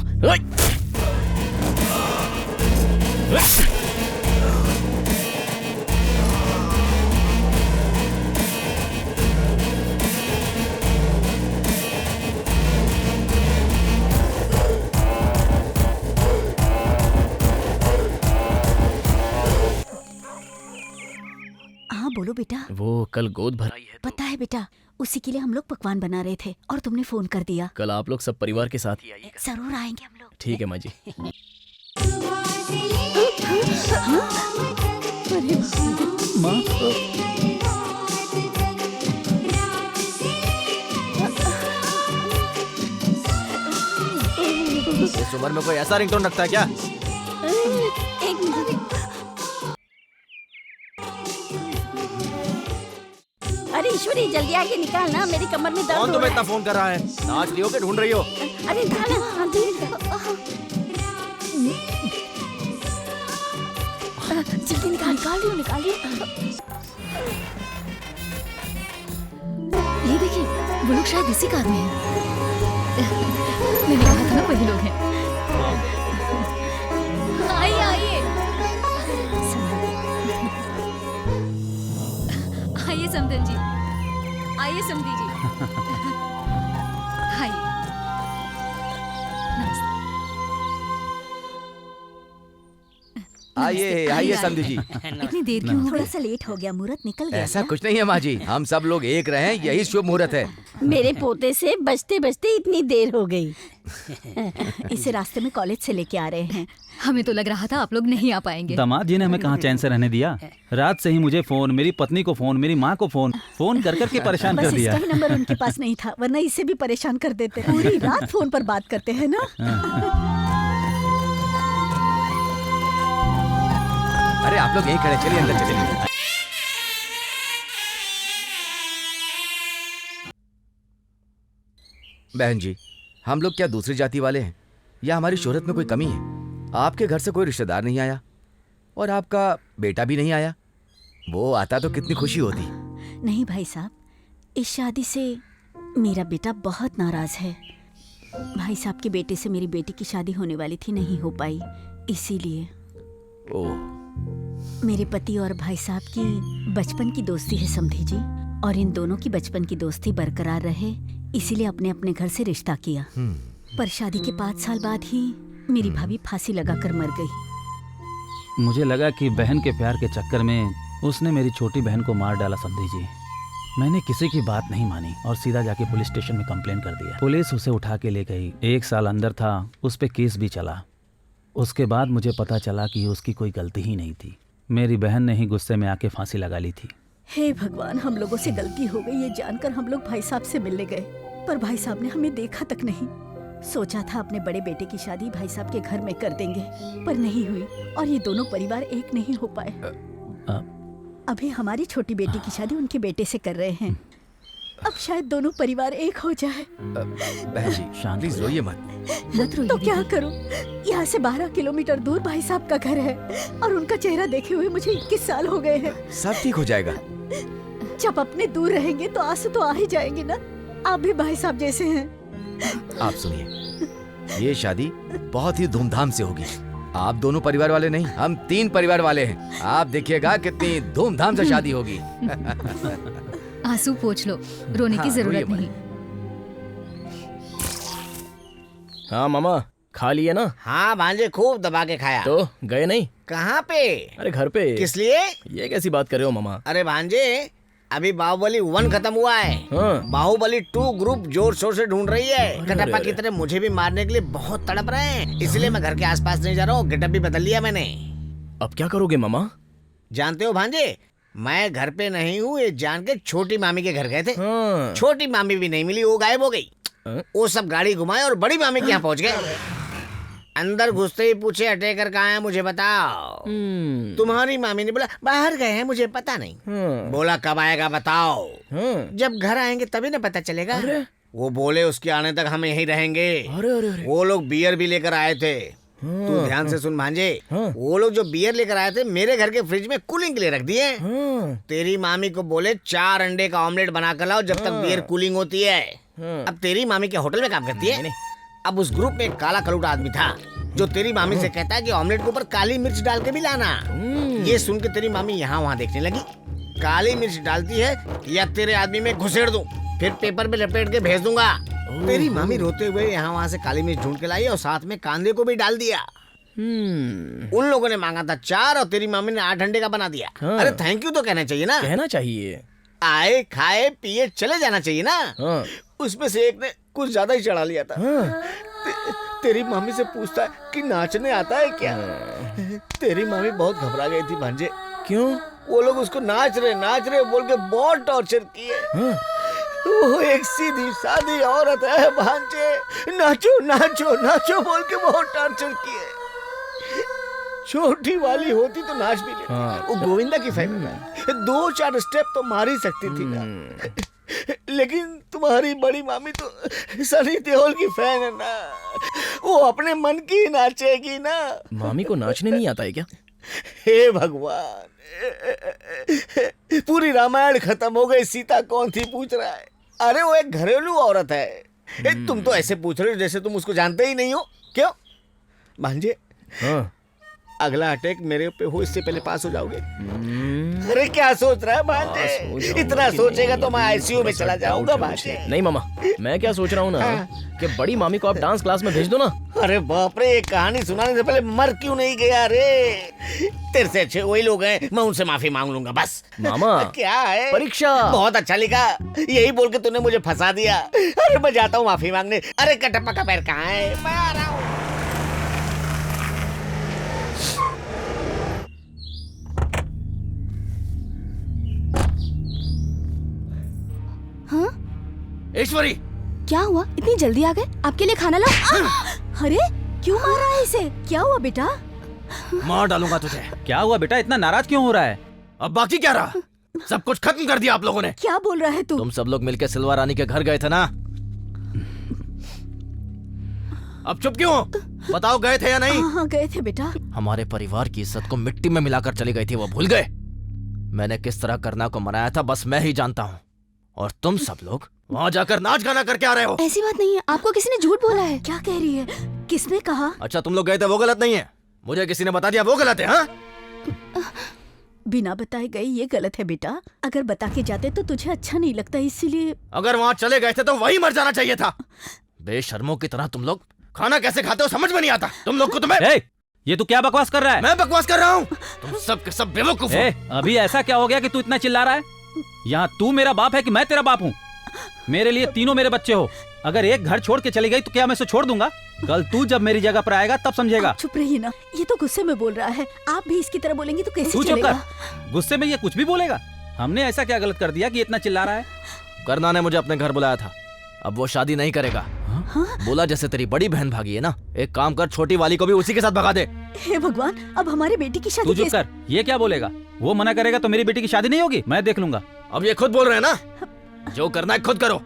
हाँ बोलो बेटा। वो कल गोद भराई है पता है बेटा, उसी के लिए हम लोग पकवान बना रहे थे और तुमने फोन कर दिया। कल आप लोग सब परिवार के साथ ही आइएगा। जरूर आएंगे हम लोग। ठीक है माँ जी। माँ इस उम्र में कोई ऐसा रिंगटोन रखता है क्या? एक मिनट। अरे ईश्वरी जल्दी आके निकाल ना, मेरी कमर में दर्द कौन हो तुम्हें रहा इतना फोन कर रहा है? नाच रही हो कि ढूंढ रही हो? है। अरे निकाल ना, हाँ जी जल्दी निकाल रही हूँ। ये देखिए, वो लोग शायद इसी कार में हैं। मैंने कहा था ना वही लोग हैं। आइए आइए आइए समधन जी, आइए समधी जी। आइए। आइए समधी जी। इतनी देर क्यों? थोड़ा सा लेट हो गया, मुहूर्त निकल गया। ऐसा कुछ नहीं है माँ जी, हम सब लोग एक रहे, यही शुभ मुहूर्त है। मेरे पोते से बचते बचते इतनी देर हो गई। इसे रास्ते में कॉलेज से लेके आ रहे हैं। हमें तो लग रहा था आप लोग नहीं आ पाएंगे। दामाद जी ने हमें कहाँ चैन से रहने दिया। रात से ही मुझे फोन, मेरी पत्नी को फोन, मेरी माँ को फोन कर करके परेशान कर बस दिया। इसका ही नंबर उनके पास नहीं था, वरना इसे भी परेशान कर देते। पूरी रात फोन पर बात करते हैं ना। अरे आप लोग यहीं खड़े, चलिए अंदर चलिए। बहन जी, हम लोग क्या दूसरी जाति वाले हैं या हमारी शोहरत में कोई कमी है? आपके घर से कोई रिश्तेदार नहीं आया और आपका बेटा भी नहीं आया। वो आता तो कितनी खुशी होती। नहीं भाई साहब, इस शादी से मेरा बेटा बहुत नाराज है। भाई साहब के बेटे से मेरी बेटी की शादी होने वाली थी, नहीं हो पाई, इसीलिए। ओह, मेरे पति और भाई साहब की बचपन की दोस्ती है समधी जी, और इन दोनों की बचपन की दोस्ती बरकरार रहे, इसीलिए अपने अपने घर से रिश्ता किया। पर शादी के 5 साल बाद ही मेरी भाभी फांसी लगाकर मर गई। मुझे लगा कि बहन के प्यार के चक्कर में उसने मेरी छोटी बहन को मार डाला समधी जी। मैंने किसी की बात नहीं मानी और सीधा जाके पुलिस स्टेशन में कंप्लेन कर दिया। पुलिस उसे उठा के ले गई। 1 साल अंदर था, उस पे केस भी चला। उसके बाद मुझे पता चला कि उसकी कोई गलती ही नहीं थी। मेरी बहन ने ही गुस्से में आके फांसी लगा ली थी। हे भगवान, हम लोगों से गलती हो गई ये जानकर हम लोग भाई साहब से मिलने गए, पर भाई साहब ने हमें देखा तक नहीं। सोचा था अपने बड़े बेटे की शादी भाई साहब के घर में कर देंगे, पर नहीं हुई और ये दोनों परिवार एक नहीं हो पाए। अभी हमारी छोटी बेटी की शादी उनके बेटे से कर रहे हैं। अब शायद दोनों परिवार एक हो जाए। बहन जी प्लीज रोइए मत। तो क्या करूं? यहाँ से 12 किलोमीटर दूर भाई साहब का घर है और उनका चेहरा देखे हुए मुझे 21 साल हो गए हैं। सब ठीक हो जाएगा। जब अपने दूर रहेंगे तो आंसू तो आ ही जाएंगे ना। आप भी भाई साहब जैसे हैं। आप सुनिए, ये शादी बहुत ही धूमधाम से होगी। आप दोनों परिवार वाले नहीं, हम 3 परिवार वाले हैं। आप देखिएगा कितनी धूमधाम से शादी होगी। आंसू पोंछ लो, रोने की जरूरत नहीं। हाँ मामा, खा लिए ना? हाँ भांजे, खूब दबा के खाया। तो गए नहीं? कहाँ पे? अरे घर पे। किस लिए? ये कैसी बात कर रहे हो मामा? अरे भांजे, अभी बाहुबली 1 खत्म हुआ है। हाँ। बाहुबली 2 ग्रुप जोर शोर से ढूंढ रही है। कटप्पा की तरह मुझे भी मारने के लिए बहुत तड़प रहे हैं, इसलिए मैं घर के आसपास नहीं जा रहा हूँ। गेटअप भी बदल लिया मैंने। अब क्या करोगे मामा? जानते हो भांजे, मैं घर पे नहीं हूँ ये जान के छोटी मामी के घर गए थे। हाँ। छोटी मामी भी नहीं मिली, वो गायब हो गई। वो सब गाड़ी घुमाए और बड़ी मामी के यहाँ पहुँच गए। अंदर घुसते ही पूछे अटेकर कहाँ है, मुझे बताओ। तुम्हारी मामी ने बोला बाहर गए हैं, मुझे पता नहीं। बोला कब आएगा बताओ। जब घर आएंगे तभी ना पता चलेगा। वो बोले उसके आने तक हम यहीं रहेंगे। वो लोग बियर भी लेकर आए थे। तू ध्यान से सुन भांजे, वो लोग जो बियर लेकर आए थे मेरे घर के फ्रिज में कूलिंग के लिए रख दिए। तेरी मामी को बोले 4 अंडे का ऑमलेट बना कर लाओ जब तक बियर कूलिंग होती है। अब तेरी मामी के होटल में काम करती है। अब उस ग्रुप में एक काला कलूटा आदमी था जो तेरी मामी से कहता है कि ऑमलेट के ऊपर काली मिर्च डाल के भी लाना। ये सुन के तेरी मामी यहाँ वहाँ देखने लगी। काली मिर्च डालती है या तेरे आदमी में घुसेड़ दूं, फिर पेपर पे लपेट के भेज दूंगा। तेरी मामी रोते हुए यहाँ वहाँ से काली मिर्च ढूंढ के लाई और साथ में कांदे को भी डाल दिया। उन लोगों ने मांगा था 4 और तेरी मामी ने 8 अंडे का बना दिया। अरे थैंक यू तो कहना चाहिए ना। कहना चाहिए। आए खाए पिए चले जाना चाहिए ना। उसमें से एक ने कुछ ज्यादा ही चढ़ा लिया था। तेरी मामी से पूछता है कि नाचने आता है क्या। तेरी मामी बहुत घबरा गई थी भांजे। क्यों? वो लोग उसको नाच रहे बोल के बहुत टॉर्चर किए। वो एक सीधी सादी औरत है भांजे। नाचो नाचो नाचो बोल के बहुत टॉर्चर किए। छोटी वाली होती तो नाच भी लेती। वो गोविंदा की फैमिली में 2-4 स्टेप तो मार ही सकती थी ना। लेकिन तुम्हारी बड़ी मामी तो सनी देओल की फैन है ना, वो अपने मन की नाचेगी ना। मामी को नाचने नहीं आता है क्या? हे भगवान, पूरी रामायण खत्म हो गई, सीता कौन थी पूछ रहा है। अरे वो एक घरेलू औरत है। तुम तो ऐसे पूछ रहे हो जैसे तुम उसको जानते ही नहीं हो। क्यों भांजे? अगला अटैक मेरे पे हो, इससे पहले पास हो जाओगे। अरे क्या सोच रहा है भांजे? इतना सोचेगा तो मैं आईसीयू में चला जाऊंगा भांजे। नहीं मामा, मैं क्या सोच रहा हूँ ना कि बड़ी मामी को आप डांस क्लास में भेज दो ना। अरे बाप रे, ये कहानी सुनाने से पहले मर क्यों नहीं गया रे? तेरे से अच्छे वही लोग हैं, मैं उनसे माफी मांग लूंगा बस। मामा क्या है? परीक्षा। बहुत अच्छा लिखा, यही बोल के तूने मुझे फंसा दिया। अरे मैं जाता हूँ माफी मांगने। अरे कटप्पा का पैर कहाँ है? मैं आ रहा हूँ। हाँ? ईश्वरी, क्या हुआ? इतनी जल्दी आ गए? आपके लिए खाना लाओ। अरे क्यों मार रहा है इसे? क्या हुआ बेटा? मार डालूंगा तुझे। क्या हुआ बेटा, इतना नाराज क्यों हो रहा है? अब बाकी क्या रहा? सब कुछ खत्म कर दिया आप लोगों ने। क्या बोल रहा है तू? तुम सब लोग मिलकर सिल्वा रानी के घर गए थे ना? अब चुप क्यों? बताओ गए थे या नहीं? हाँ गए थे बेटा। हमारे परिवार की इज्जत को मिट्टी में मिलाकर चली गई थी, वो भूल गए? मैंने किस तरह करना को मनाया था बस मैं ही जानता हूँ। और तुम सब लोग वहाँ जाकर नाच गाना करके आ रहे हो। ऐसी बात नहीं है, आपको किसी ने झूठ बोला है। क्या कह रही है? किसने कहा? अच्छा तुम लोग गए थे वो गलत नहीं है, मुझे किसी ने बता दिया वो गलत है। हाँ? बिना बताए गए ये गलत है बेटा। अगर बता के जाते तो तुझे अच्छा नहीं लगता, इसीलिए। अगर वहाँ चले गए थे तो वही मर जाना चाहिए था। बेशर्मों की तरह तुम लोग खाना कैसे खाते हो समझ में नहीं आता तुम लोग को। तुम्हें ये तू क्या बकवास कर रहा है? मैं बकवास कर रहा हूँ? तुम सब के सब बेवकूफ हो। अभी ऐसा क्या हो गया कि तू इतना चिल्ला रहा है? यहाँ तू मेरा बाप है कि मैं तेरा बाप हूँ? मेरे लिए तीनों मेरे बच्चे हो। अगर एक घर छोड़ के चली गई तो क्या मैं इसे छोड़ दूंगा? कल तू जब मेरी जगह पर आएगा तब समझेगा। चुप रहिए ना, ये तो गुस्से में बोल रहा है। आप भी इसकी तरह बोलेंगे तो कैसे तू चुप चलेगा? कर। गुस्से में ये कुछ भी बोलेगा? हमने ऐसा क्या गलत कर दिया कि इतना चिल्ला रहा है? करना ने मुझे अपने घर बुलाया था, अब वो शादी नहीं करेगा। बोला जैसे तेरी बड़ी बहन भागी है ना, एक काम कर छोटी वाली को भी उसी के साथ भगा दे। हे भगवान, अब हमारे बेटी की शादी तू चुप कर। ये क्या बोलेगा? वो मना करेगा तो मेरी बेटी की शादी नहीं होगी, मैं देख लूंगा। अब ये खुद बोल रहे हैं ना, जो करना है खुद करो,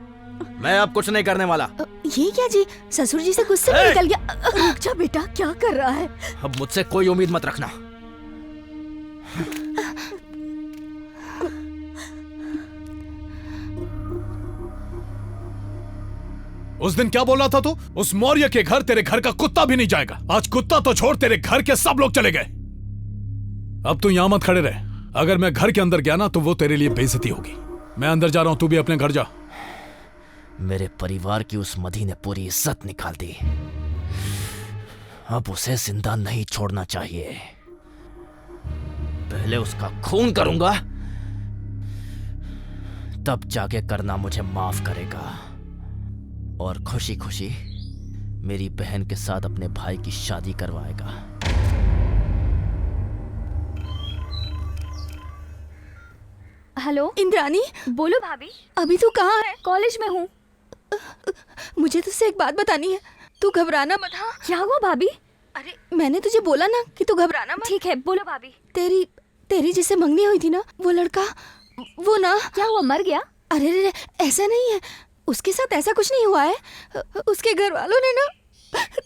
मैं अब कुछ नहीं करने वाला। ये क्या जी, ससुर जी से गुस्से में निकल गया। रुक जा बेटा, क्या कर रहा है? अब मुझसे कोई उम्मीद मत रखना। उस दिन क्या बोल रहा था तू? उस मौर्य के घर तेरे घर का कुत्ता भी नहीं जाएगा। आज कुत्ता तो छोड़, तेरे घर के सब लोग चले गए। अब तू यहां मत खड़े रहे। अगर मैं घर के अंदर गया ना तो वो तेरे लिए बेइज्जती होगी। मैं अंदर जा रहा हूं, तू भी अपने घर जा। मेरे परिवार की उस मधी ने पूरी इज्जत निकाल दी, अब उसे जिंदा नहीं छोड़ना चाहिए। पहले उसका खून करूंगा, तब जाके करना मुझे माफ करेगा और खुशी खुशी मेरी बहन के साथ अपने भाई की शादी करवाएगा। हेलो इंद्रानी। बोलो भाभी। अभी तू कहाँ है? कॉलेज में हूँ। मुझे तुझसे एक बात बतानी है, तू घबराना मत। हाँ क्या हुआ भाभी? अरे मैंने तुझे बोला ना कि तू घबराना मत। ठीक है बोलो भाभी। तेरी जिससे मंगनी हुई थी ना, वो लड़का, वो ना। क्या हुआ, मर गया? अरे ऐसा नहीं है, उसके साथ ऐसा कुछ नहीं हुआ है। उसके घर वालों ने ना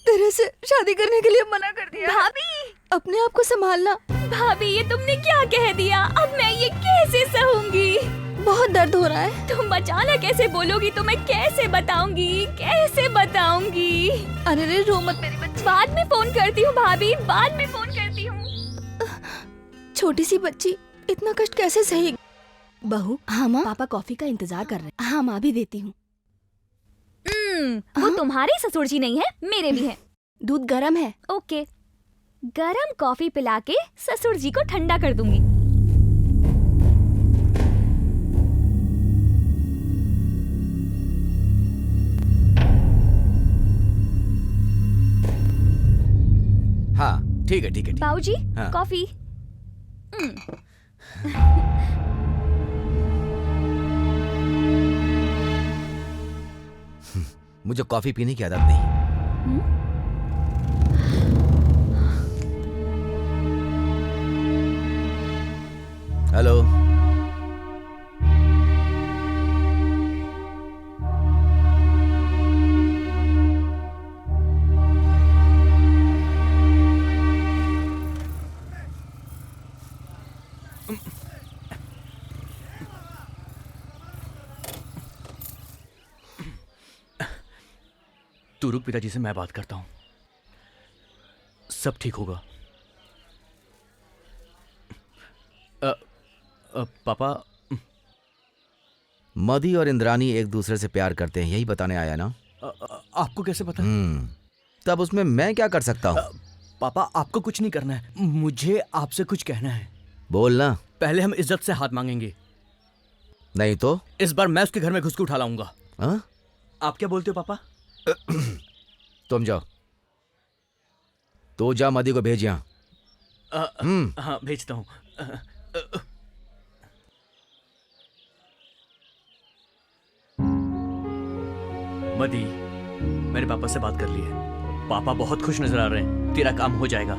तेरे से शादी करने के लिए मना कर दिया। भाभी अपने आप को संभालना। भाभी ये तुमने क्या कह दिया? अब मैं ये कैसे सहूंगी? बहुत दर्द हो रहा है। तुम बचाना कैसे बोलोगी तो मैं कैसे बताऊंगी? कैसे बताऊंगी? अरे रो मत मेरी बच्ची। बाद में फोन करती हूँ भाभी, बाद में फोन करती हूँ। छोटी सी बच्ची इतना कष्ट कैसे सहेगी? बहू। हाँ माँ। पापा कॉफी का इंतजार कर रहे हैं। हाँ माँ भी देती हूँ। वो तुम्हारे ससुर जी नहीं है, मेरे भी हैं। दूध गरम है। ओके, गरम कॉफी पिला के ससुर जी को ठंडा कर दूंगी। हाँ ठीक है ठीक है। बाबूजी हाँ। कॉफी। मुझे कॉफी पीने की आदत नहीं। हेलो। तू रुक, पिताजी से मैं बात करता हूँ। सब ठीक होगा। पापा। मदी और इंद्रानी एक दूसरे से प्यार करते हैं, यही बताने आया ना? आपको कैसे पता? तब उसमें मैं क्या कर सकता हूँ? पापा आपको कुछ नहीं करना है, मुझे आपसे कुछ कहना है। बोलना। पहले हम इज्जत से हाथ मांगेंगे। नहीं तो? इस बार मैं उसके घर में घुस के उठा लाऊंगा। आप क्या बोलते हो पापा? तुम जाओ। तो जा, मदी को भेज यहाँ। हाँ भेजता हूँ। मदी, मेरे पापा से बात कर ली है। पापा बहुत खुश नजर आ रहे हैं। तेरा काम हो जाएगा।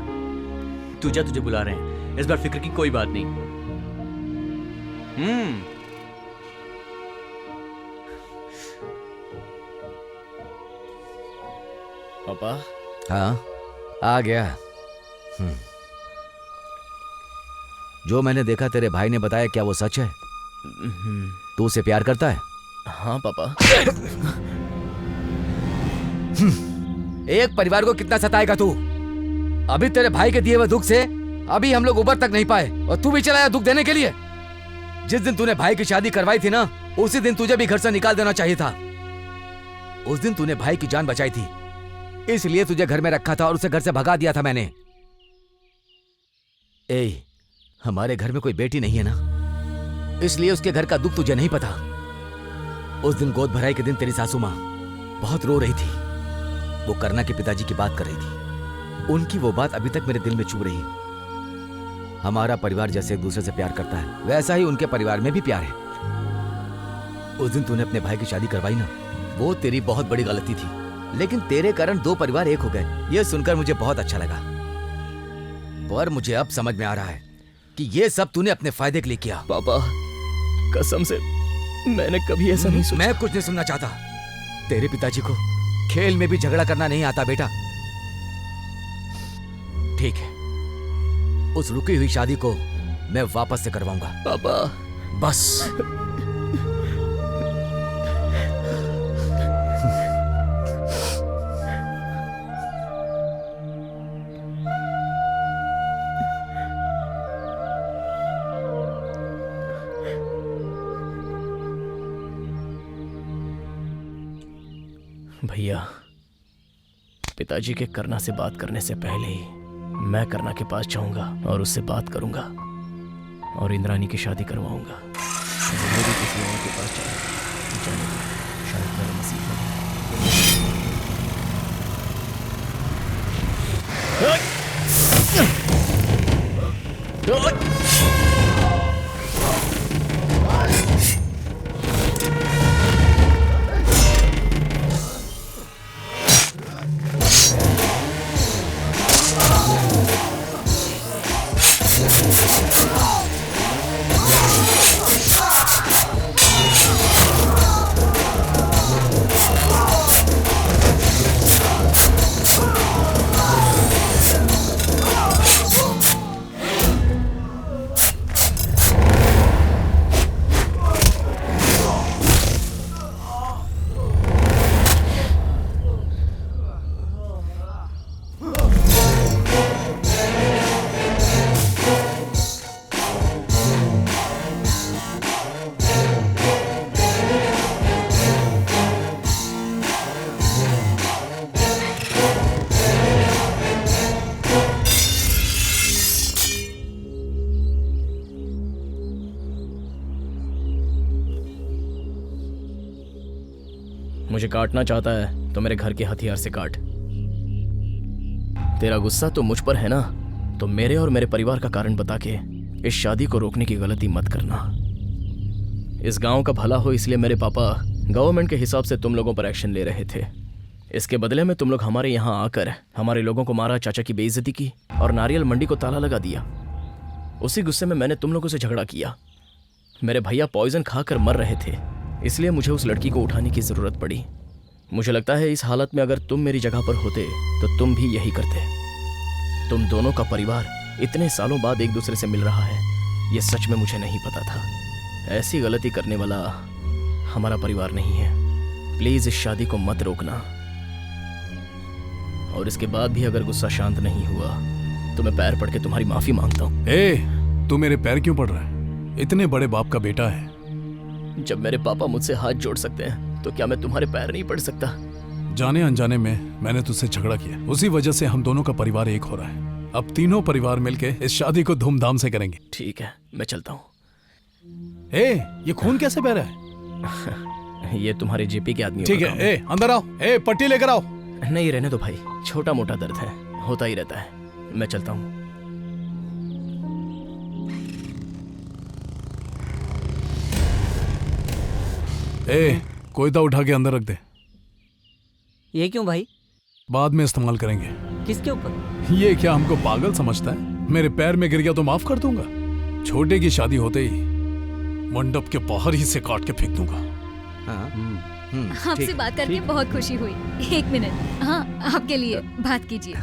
तू जा, तुझे बुला रहे हैं। इस बार फिक्र की कोई बात नहीं। पापा। हाँ आ गया। जो मैंने देखा तेरे भाई ने बताया, क्या वो सच है? तू उसे प्यार करता है? हाँ पापा। एक परिवार को कितना सताएगा तू? अभी तेरे भाई के दिए हुए दुख से अभी हम लोग उबर तक नहीं पाए, और तू भी चला आया दुख देने के लिए। जिस दिन तूने भाई की शादी करवाई थी ना, उसी दिन तुझे भी घर से निकाल देना चाहिए था। उस दिन तूने भाई की जान बचाई थी, इसलिए तुझे घर में रखा था और उसे घर से भगा दिया था मैंने। ए, हमारे घर में कोई बेटी नहीं है ना, इसलिए उसके घर का दुख तुझे नहीं पता। उस दिन गोद भराई के दिन तेरी सासू माँ बहुत रो रही थी। वो करना के पिताजी की बात कर रही थी। उनकी वो बात अभी तक मेरे दिल में चुभ रही। हमारा परिवार जैसे एक दूसरे से प्यार करता है, वैसा ही उनके परिवार में भी प्यार है। उस दिन तूने अपने भाई की शादी करवाई ना, वो तेरी बहुत बड़ी गलती थी, लेकिन तेरे कारण दो परिवार एक हो गए। यह सुनकर मुझे बहुत अच्छा लगा, पर मुझे अब समझ में आ रहा है कि ये सब तूने अपने फायदे के लिए किया। पापा कसम से मैंने कभी ऐसा नहीं सोचा। मैं कुछ नहीं सुनना चाहता। तेरे पिताजी को खेल में भी झगड़ा करना नहीं आता बेटा। ठीक है, उस रुकी हुई शादी को मैं वापस से करवाऊंगा। पापा बस। भैया, पिताजी के करना से बात करने से पहले ही मैं करना के पास जाऊंगा और उससे बात करूंगा और इंद्रानी की शादी करवाऊंगा। मेरी किसी और के पास जाने शायद मेरा नसीब नहीं। मुझे काटना चाहता है तो मेरे घर के हथियार से काट। तेरा गुस्सा तो मुझ पर है ना, तो मेरे और मेरे परिवार का कारण बता के इस शादी को रोकने की गलती मत करना। इस गांव का भला हो इसलिए मेरे पापा गवर्नमेंट के हिसाब से तुम लोगों पर एक्शन ले रहे थे। इसके बदले में तुम लोग हमारे यहाँ आकर हमारे लोगों को मारा, चाचा की बेइज्जती की और नारियल मंडी को ताला लगा दिया। उसी गुस्से में मैंने तुम लोगों से झगड़ा किया। मेरे भैया पॉइजन खाकर मर रहे थे, इसलिए मुझे उस लड़की को उठाने की ज़रूरत पड़ी। मुझे लगता है इस हालत में अगर तुम मेरी जगह पर होते तो तुम भी यही करते। तुम दोनों का परिवार इतने सालों बाद एक दूसरे से मिल रहा है, ये सच में मुझे नहीं पता था। ऐसी गलती करने वाला हमारा परिवार नहीं है। प्लीज इस शादी को मत रोकना। और इसके बाद भी अगर गुस्सा शांत नहीं हुआ तो मैं पैर पड़ के तुम्हारी माफी मांगता हूँ। तू मेरे पैर क्यों पड़ रहा है? इतने बड़े बाप का बेटा है। जब मेरे पापा मुझसे हाथ जोड़ सकते हैं तो क्या मैं तुम्हारे पैर नहीं पड़ सकता? जाने अनजाने में मैंने तुझसे झगड़ा किया, उसी वजह से हम दोनों का परिवार एक हो रहा है। अब तीनों परिवार मिलके इस शादी को धूमधाम से करेंगे। ठीक है, मैं चलता हूँ। ये खून कैसे बह रहा है? ये तुम्हारे जेपी के आदमी। ठीक है, अंदर आओ। पट्टी लेकर आओ। नहीं, रहने दो भाई, छोटा मोटा दर्द है, होता ही रहता है। मैं चलता हूँ। कोयता उठा के अंदर रख दे। ये क्यों भाई? बाद में इस्तेमाल करेंगे। किसके ऊपर? ये क्या हमको पागल समझता है? मेरे पैर में गिर गया तो माफ कर दूंगा। छोटे की शादी होते ही मंडप के बाहर ही से काट के फेंक दूंगा। आपसे बात करके बहुत खुशी हुई। एक मिनट, हाँ आपके लिए बात कीजिए।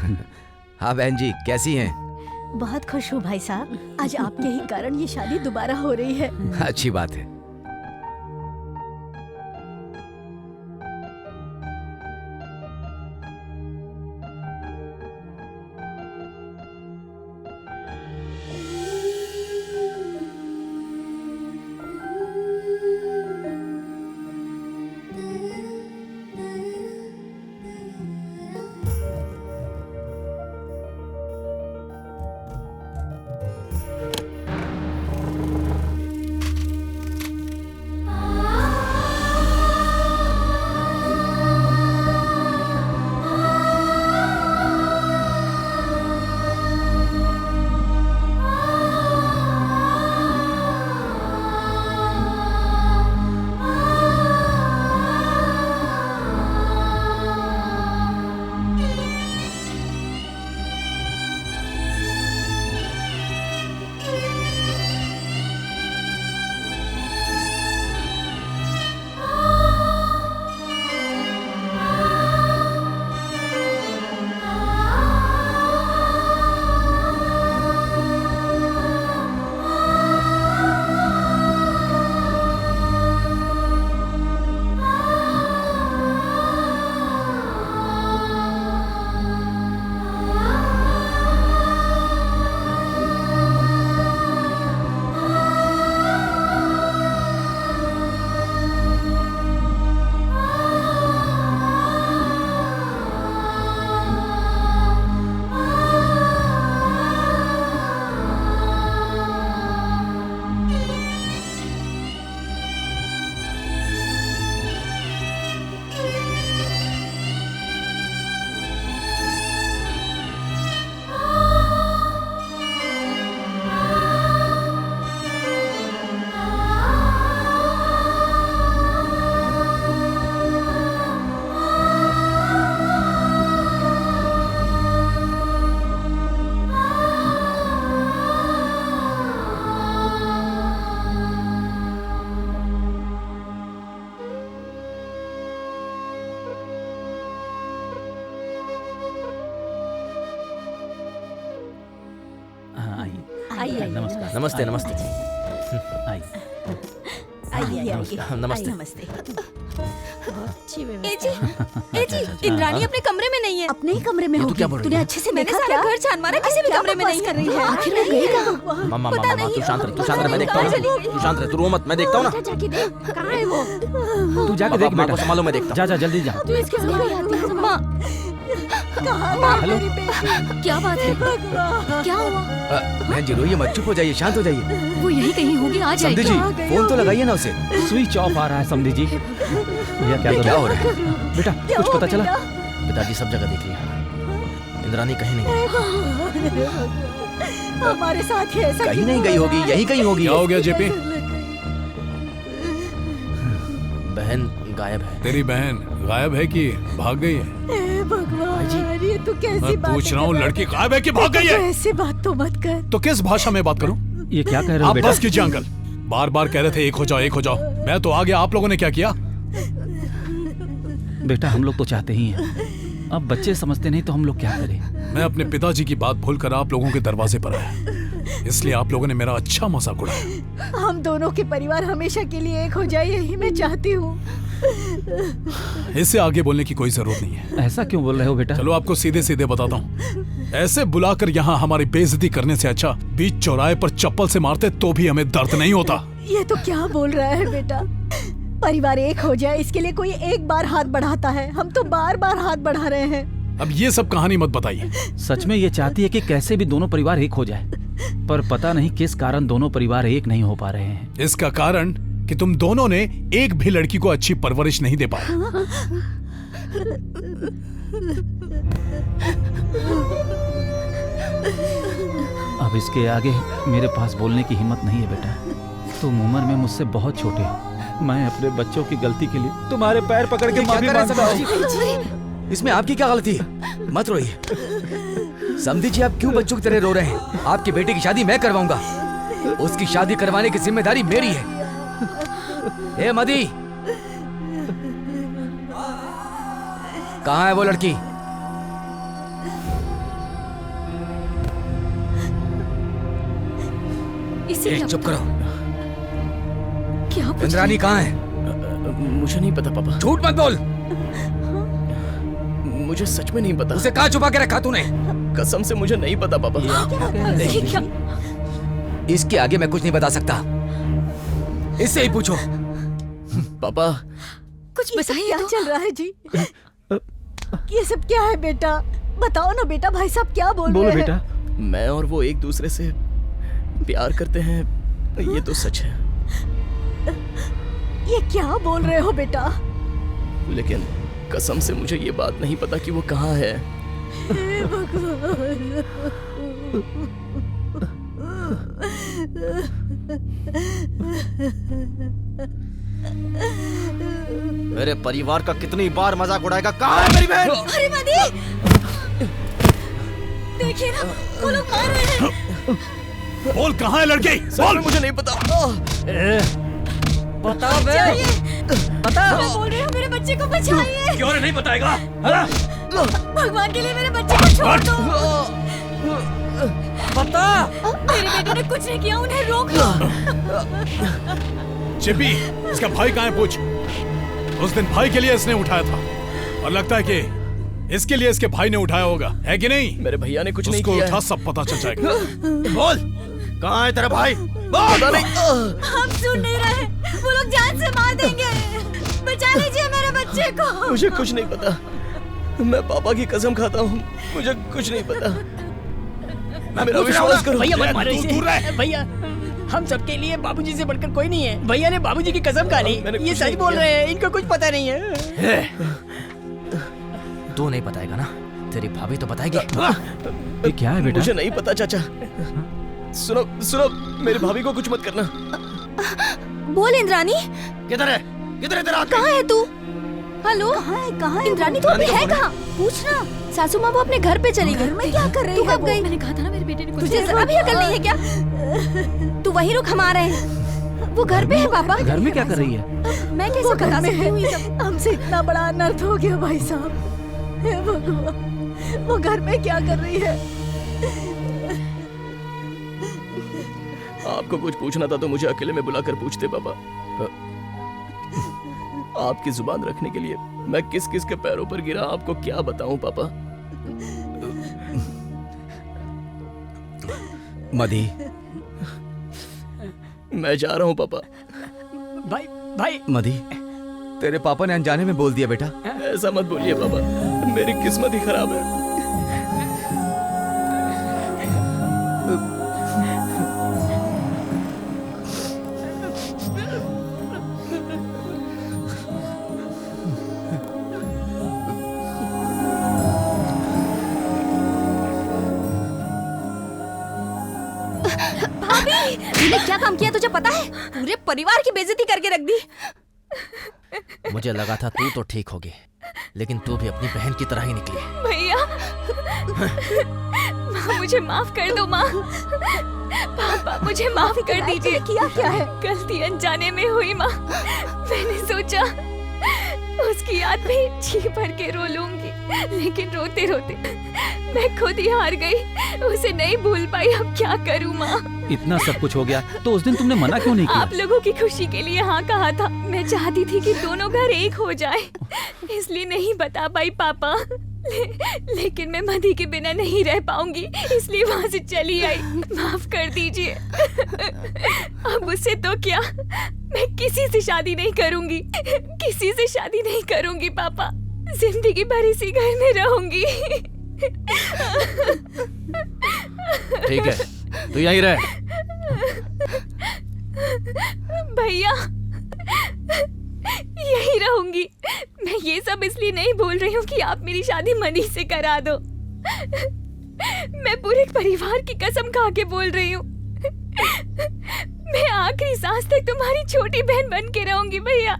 हाँ बहन जी, कैसी हैं? बहुत खुश हूँ भाई साहब, आज आपके ही कारण ये शादी दोबारा हो रही है। अच्छी बात है। नमस्ते नमस्ते। नमस्ते नमस्ते। इंद्राणी अपने कमरे में नहीं है। अपने ही कमरे में होगी। तूने अच्छे से मैंने देखा सारा क्या? घर छान मारा, किसी भी कमरे में नहीं कर रही है। आखिर वो गई कहाँ? मामा तू शांत रह, तू शांत रह, मैं देखता हूँ। तू शांत रह, तू रो मत, मैं देखता हूँ ना। जाके देख कहाँ है वो। तू जाके देख माँ को संभालो, मैं देखता हूँ। जा जल्दी जा। तू इसके सामने आती है। माँ, कहाँ है मेरी बेटी? क्या बात है? क्या हुआ? बहन जी रोइए मत, चुप हो जाइए, शांत हो जाइए। वो यही कहीं होगी, आ समधी जाएगी। जी फोन तो लगाइए ना उसे। स्विच ऑफ आ रहा है समधी जी। भैया क्या हो रहा है? बेटा कुछ पता चला? पिताजी सब जगह देख लिया, इंद्रानी कहीं नहीं। हमारे साथ ही ऐसा कहीं नहीं गई होगी, यहीं कहीं होगी। क्या हो गया जेपी? बहन गायब है। तेरी बहन गायब है कि भाग गई है? भगवान, ये तू कैसी मैं बात पूछ रहा हूँ, लड़की गायब है कि भाग गई है? ऐसी बात तो मत कर। तो किस भाषा में बात करूं? ये क्या कह रहे हो आप बेटा? बस कीजिए अंकल, बार बार कह रहे थे एक हो जाओ एक हो जाओ। मैं तो आ गया, आप लोगों ने क्या किया? बेटा हम लोग तो चाहते ही हैं, अब बच्चे समझते नहीं तो हम लोग क्या करें? मैं अपने पिताजी की बात भूलकर आप लोगों के दरवाजे पर आया, इसलिए आप लोगों ने मेरा अच्छा मजाक उड़ाया। हम दोनों के परिवार हमेशा के लिए एक हो जाए, यही मैं चाहती हूँ। इससे आगे बोलने की कोई जरूरत नहीं है। ऐसा क्यों बोल रहे हो बेटा? चलो आपको सीधे सीधे बताता हूँ, ऐसे बुलाकर यहाँ हमारी बेइज्जती करने से अच्छा बीच चौराहे पर चप्पल से मारते तो भी हमें दर्द नहीं होता। ये तो क्या बोल रहा है बेटा? परिवार एक हो जाए इसके लिए कोई एक बार हाथ बढ़ाता है, हम तो बार बार हाथ बढ़ा रहे हैं। अब ये सब कहानी मत बताइए। सच में ये चाहती है कि कैसे भी दोनों परिवार एक हो जाए, पर पता नहीं किस कारण दोनों परिवार एक नहीं हो पा रहे हैं। इसका कारण कि तुम दोनों ने एक भी लड़की को अच्छी परवरिश नहीं दे पाए। अब इसके आगे मेरे पास बोलने की हिम्मत नहीं है बेटा। तुम उम्र में मुझसे बहुत छोटे हो, मैं अपने बच्चों की गलती के लिए तुम्हारे पैर पकड़ के माफी मांगता हूँ। इसमें आपकी क्या गलती है? मत रोइए। समझी जी, आप क्यों बच्चों की तरह रो रहे हैं? आपकी बेटी की शादी मैं करवाऊंगा, उसकी शादी करवाने की जिम्मेदारी मेरी है। ए मदी, कहाँ है वो लड़की? चुप करो। क्या इंद्रानी कहाँ है? मुझे नहीं पता पापा। झूठ मत बोल। मुझे सच में नहीं पता। उसे कहाँ छुपा के रखा तूने? कसम से मुझे नहीं पता पापा। इसके आगे मैं कुछ नहीं बता सकता, इससे ही पूछो। पापा कुछ बताइए। क्या चल रहा है जी? ये सब क्या है बेटा? बताओ ना बेटा, भाई साहब क्या बोल रहे हैं? बेटा। मैं और वो एक दूसरे से प्यार करते हैं, ये तो सच है। ये क्या बोल रहे हो बेटा? लेकिन कसम से मुझे ये बात नहीं पता कि वो कहाँ है। हे भगवान। मेरे परिवार का कितनी बार मजाक उड़ाएगा? कहाँ है मेरी बहन? अरे मदी, देखिए ना वो लोग मार रहे हैं। बोल कहाँ है लड़की? बोल। मुझे नहीं पता। बताओ बे, बताओ। मैं बोल रही हूँ मेरे बच्चे को बचाइए। क्यों नहीं बताएगा? भगवान के लिए मेरे बच्चे को छोड़ दो। बता। मेरे बेटे ने कुछ नहीं किया, उन्हें रोक लो। चिप्पी, इसका भाई कहाँ है? पूछ। उस दिन भाई के लिए इसने उठाया था और लगता है कि इसके लिए इसके भाई ने उठाया होगा, है कि नहीं? मेरे भैया ने कुछ नहीं उसको किया उठा, है। सब पता चल जाएगा। बोल, कहाँ है तेरा भाई? पता नहीं। हम सुन नहीं रहे, वो लोग जान से मार देंगे। बचा लीजिए मेरे बच्चे को। मुझे कुछ नहीं पता, मैं पापा की कसम खाता हूँ, मुझे कुछ नहीं पता। मेरा विश्वास करो। भैया मत मारो दूर इसे। रह। भैया हम सबके लिए बाबूजी से बढ़कर कोई नहीं है। भैया ने बाबूजी की कसम खा ली। ये सच बोल रहे हैं, इनको कुछ पता नहीं है। तू नहीं बताएगा ना? तेरी भाभी तो बताएगी। ये क्या है बेटा? मुझे नहीं पता चाचा। सुनो सुनो, मेरी भाभी को कुछ मत करना। बोल इंद्रानी। किधर है? किधर है तेरा? कहाँ है तू? हेलो, कहाँ है इंद्रानी? तू अभी है कहाँ? पूछना। सासू माँ वो अपने घर पे चली गई। घर में क्या कर रही है? तू कब गई? मैंने कहा था ना मेरे बेटे ने कुछ तुझे अभी अकल नहीं है क्या? तू वही रुक, हम आ रहे हैं। वो घर पे है पापा। घर में क्या कर रही है? मैं कैसे बता सकती हूँ ये सब? हमसे इतना बड़ा अनर्थ हो गया भाई साहब। हे भगवान, वो घर में क्या कर रही है? आपको कुछ पूछना था तो मुझे अकेले में बुलाकर पूछते पापा। आपकी जुबान रखने के लिए मैं किस किस के पैरों पर गिरा, आपको क्या बताऊं पापा। मदी, मैं जा रहा हूं पापा। भाई भाई मदी, तेरे पापा ने अनजाने में बोल दिया बेटा। ऐसा मत बोलिए पापा, मेरी किस्मत ही खराब है। तूने क्या काम किया तुझे पता है? पूरे परिवार की बेइज्जती करके रख दी। मुझे लगा था तू तो ठीक होगी, लेकिन तू भी अपनी बहन की तरह ही निकली। भैया माँ मुझे माफ कर दो माँ। पापा मुझे माफ कर दीजिए। किया क्या है? गलती अनजाने में हुई माँ। मैंने सोचा उसकी याद में जी भर के रो लूंगी, लेकिन रोते रोते मैं खुद ही हार गई। उसे नहीं भूल पाई। अब क्या करूँ माँ? इतना सब कुछ हो गया तो उस दिन तुमने मना क्यों नहीं किया? आप लोगों की खुशी के लिए हाँ कहा था। मैं चाहती थी कि दोनों घर एक हो जाए, इसलिए नहीं बता पाई पापा। लेकिन मैं मधी के बिना नहीं रह पाऊंगी, इसलिए वहाँ से चली आई। माफ कर दीजिए। अब उससे तो क्या, मैं किसी से शादी नहीं करूंगी। किसी से शादी नहीं करूंगी पापा। जिंदगी भर इसी घर में रहूंगी। ठीक है, तू यहीं रह। भैया यही रहूंगी। मैं ये सब इसलिए नहीं बोल रही हूँ कि आप मेरी शादी मनी से करा दो। मैं पूरे परिवार की कसम खा के बोल रही हूँ। मैं आखिरी सांस तक तुम्हारी छोटी बहन बन के रहूंगी भैया।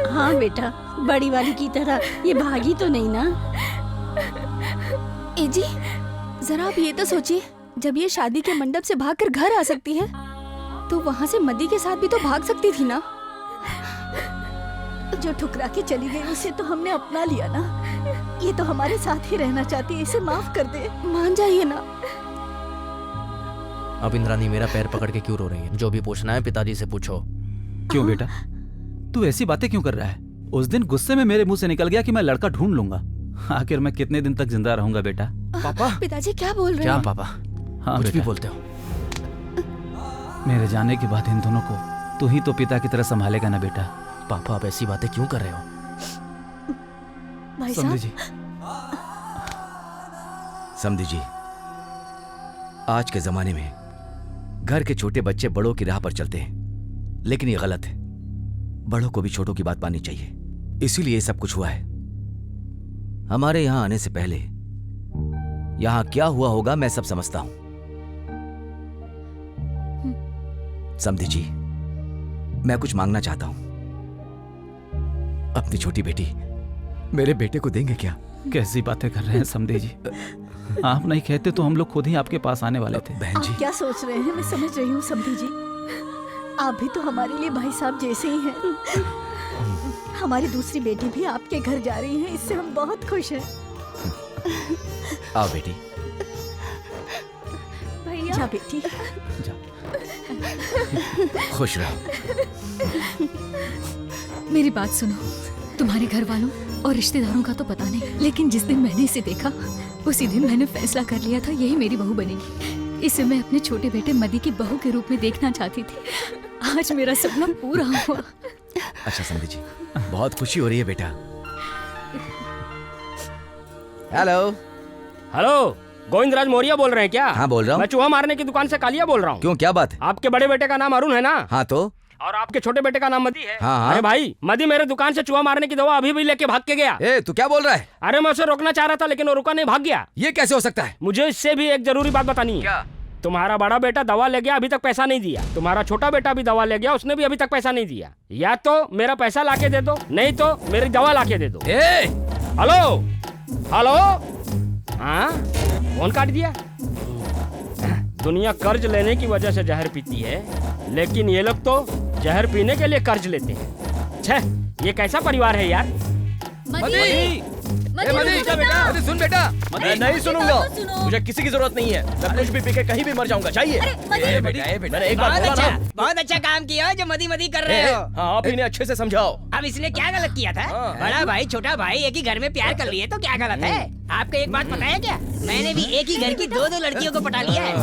हाँ बेटा, बड़ी वाली की तरह ये भागी तो नहीं ना? ए जी, जरा आप ये तो सोचिए, जब ये शादी के मंडप से भागकर घर आ सकती है, तो वहाँ से मदी के साथ भी तो भाग सकती थी ना? जो ठुकरा के चली गई उसे तो हमने अपना लिया ना। ये तो हमारे साथ ही रहना चाहती है, इसे माफ कर दे। मान जाइए ना। अब इंद्रानी मेरा पैर पकड़ के क्यों रो रही है? जो भी पूछना है पिताजी से पूछो। क्यों बेटा, तू ऐसी बातें क्यों कर रहा है? उस दिन गुस्से में मेरे मुंह से निकल गया कि मैं लड़का ढूंढ लूंगा। आखिर मैं कितने दिन तक जिंदा रहूंगा बेटा? पापा, पिताजी क्या बोल रहे क्या हैं? पापा? हाँ कुछ भी बेटा। बोलते हो। मेरे जाने के बाद इन दोनों को तू ही तो पिता की तरह संभालेगा ना बेटा? पापा, आप ऐसी बातें क्यों कर रहे हो? भाई समझी जी। समझी जी, आज के जमाने में घर के छोटे बच्चे बड़ों की राह पर चलते हैं, लेकिन ये गलत है। बड़ों को भी छोटों की बात माननी चाहिए, इसीलिए ये सब कुछ हुआ है। हमारे यहां आने से पहले यहां क्या हुआ होगा मैं सब समझता हूं। समझी जी, मैं कुछ मांगना चाहता हूं। अपनी छोटी बेटी मेरे बेटे को देंगे क्या? कैसी बातें कर रहे हैं समधे जी? आप नहीं कहते तो हम लोग खुद ही आपके पास आने वाले थे। बहन जी, आप क्या सोच रहे हैं? मैं समझ रही हूँ समधी जी। आप भी तो हमारे लिए भाई साहब जैसे ही हैं। हमारी दूसरी बेटी भी आपके घर जा रही है, इससे हम बहुत खुश हैं। आओ बेटी। भैया जा बेटी, खुश रहो। मेरी बात सुनो, तुम्हारे घर वालों और रिश्तेदारों का तो पता नहीं, लेकिन जिस दिन मैंने इसे देखा उसी दिन मैंने फैसला कर लिया था यही मेरी बहू बनेगी। इसे मैं अपने छोटे बेटे मदी की बहू के रूप में देखना चाहती थी। आज मेरा सपना पूरा हुआ। अच्छा समझी जी, बहुत खुशी हो रही है बेटा। हेलो। हेलो, गोविंदराज मौर्य बोल रहे हैं क्या? हाँ बोल रहा हूँ। मैं चूहा मारने की दुकान से कालिया बोल रहा हूँ। क्यों, क्या बात है? आपके बड़े बेटे का नाम अरुण है ना? हाँ तो? और आपके छोटे बेटे का नाम मदी है। हाँ हाँ। अरे भाई, मदी मेरे दुकान से चूहा मारने की दवा अभी भी लेके भाग के गया। ए, तू क्या बोल रहा है? अरे मैं उसे रोकना चाह रहा था, लेकिन वो रुका नहीं, भाग गया। ये कैसे हो सकता है? मुझे इससे भी एक जरूरी बात बतानी है। क्या? तुम्हारा बड़ा बेटा दवा ले गया, अभी तक पैसा नहीं दिया। तुम्हारा छोटा बेटा भी दवा ले गया, उसने भी अभी तक पैसा नहीं दिया। या तो मेरा पैसा लाके दे दो, नहीं तो मेरी दवा लाके दे दो। हेलो हेलो, हाँ फोन काट दिया। दुनिया कर्ज लेने की वजह से जहर पीती है, लेकिन ये लोग तो जहर पीने के लिए कर्ज लेते हैं। छह, ये कैसा परिवार है यार। मदी सुन बेटा, मैं नहीं सुनूंगा। मुझे किसी की जरूरत नहीं है। मैं कुछ भी पी के कहीं भी मर जाऊंगा। चाहिए? मैंने एक बार बोला ना। बहुत अच्छा काम किया जो मदी मदी कर रहे हो। हाँ, आप इन्हें अच्छे से समझाओ। अब इसने क्या गलत किया था? बड़ा भाई छोटा भाई एक ही घर में प्यार कर लिए तो क्या गलत है? आपको एक बात पता है क्या? मैंने भी एक ही घर की दो लड़कियों को पटा लिया है।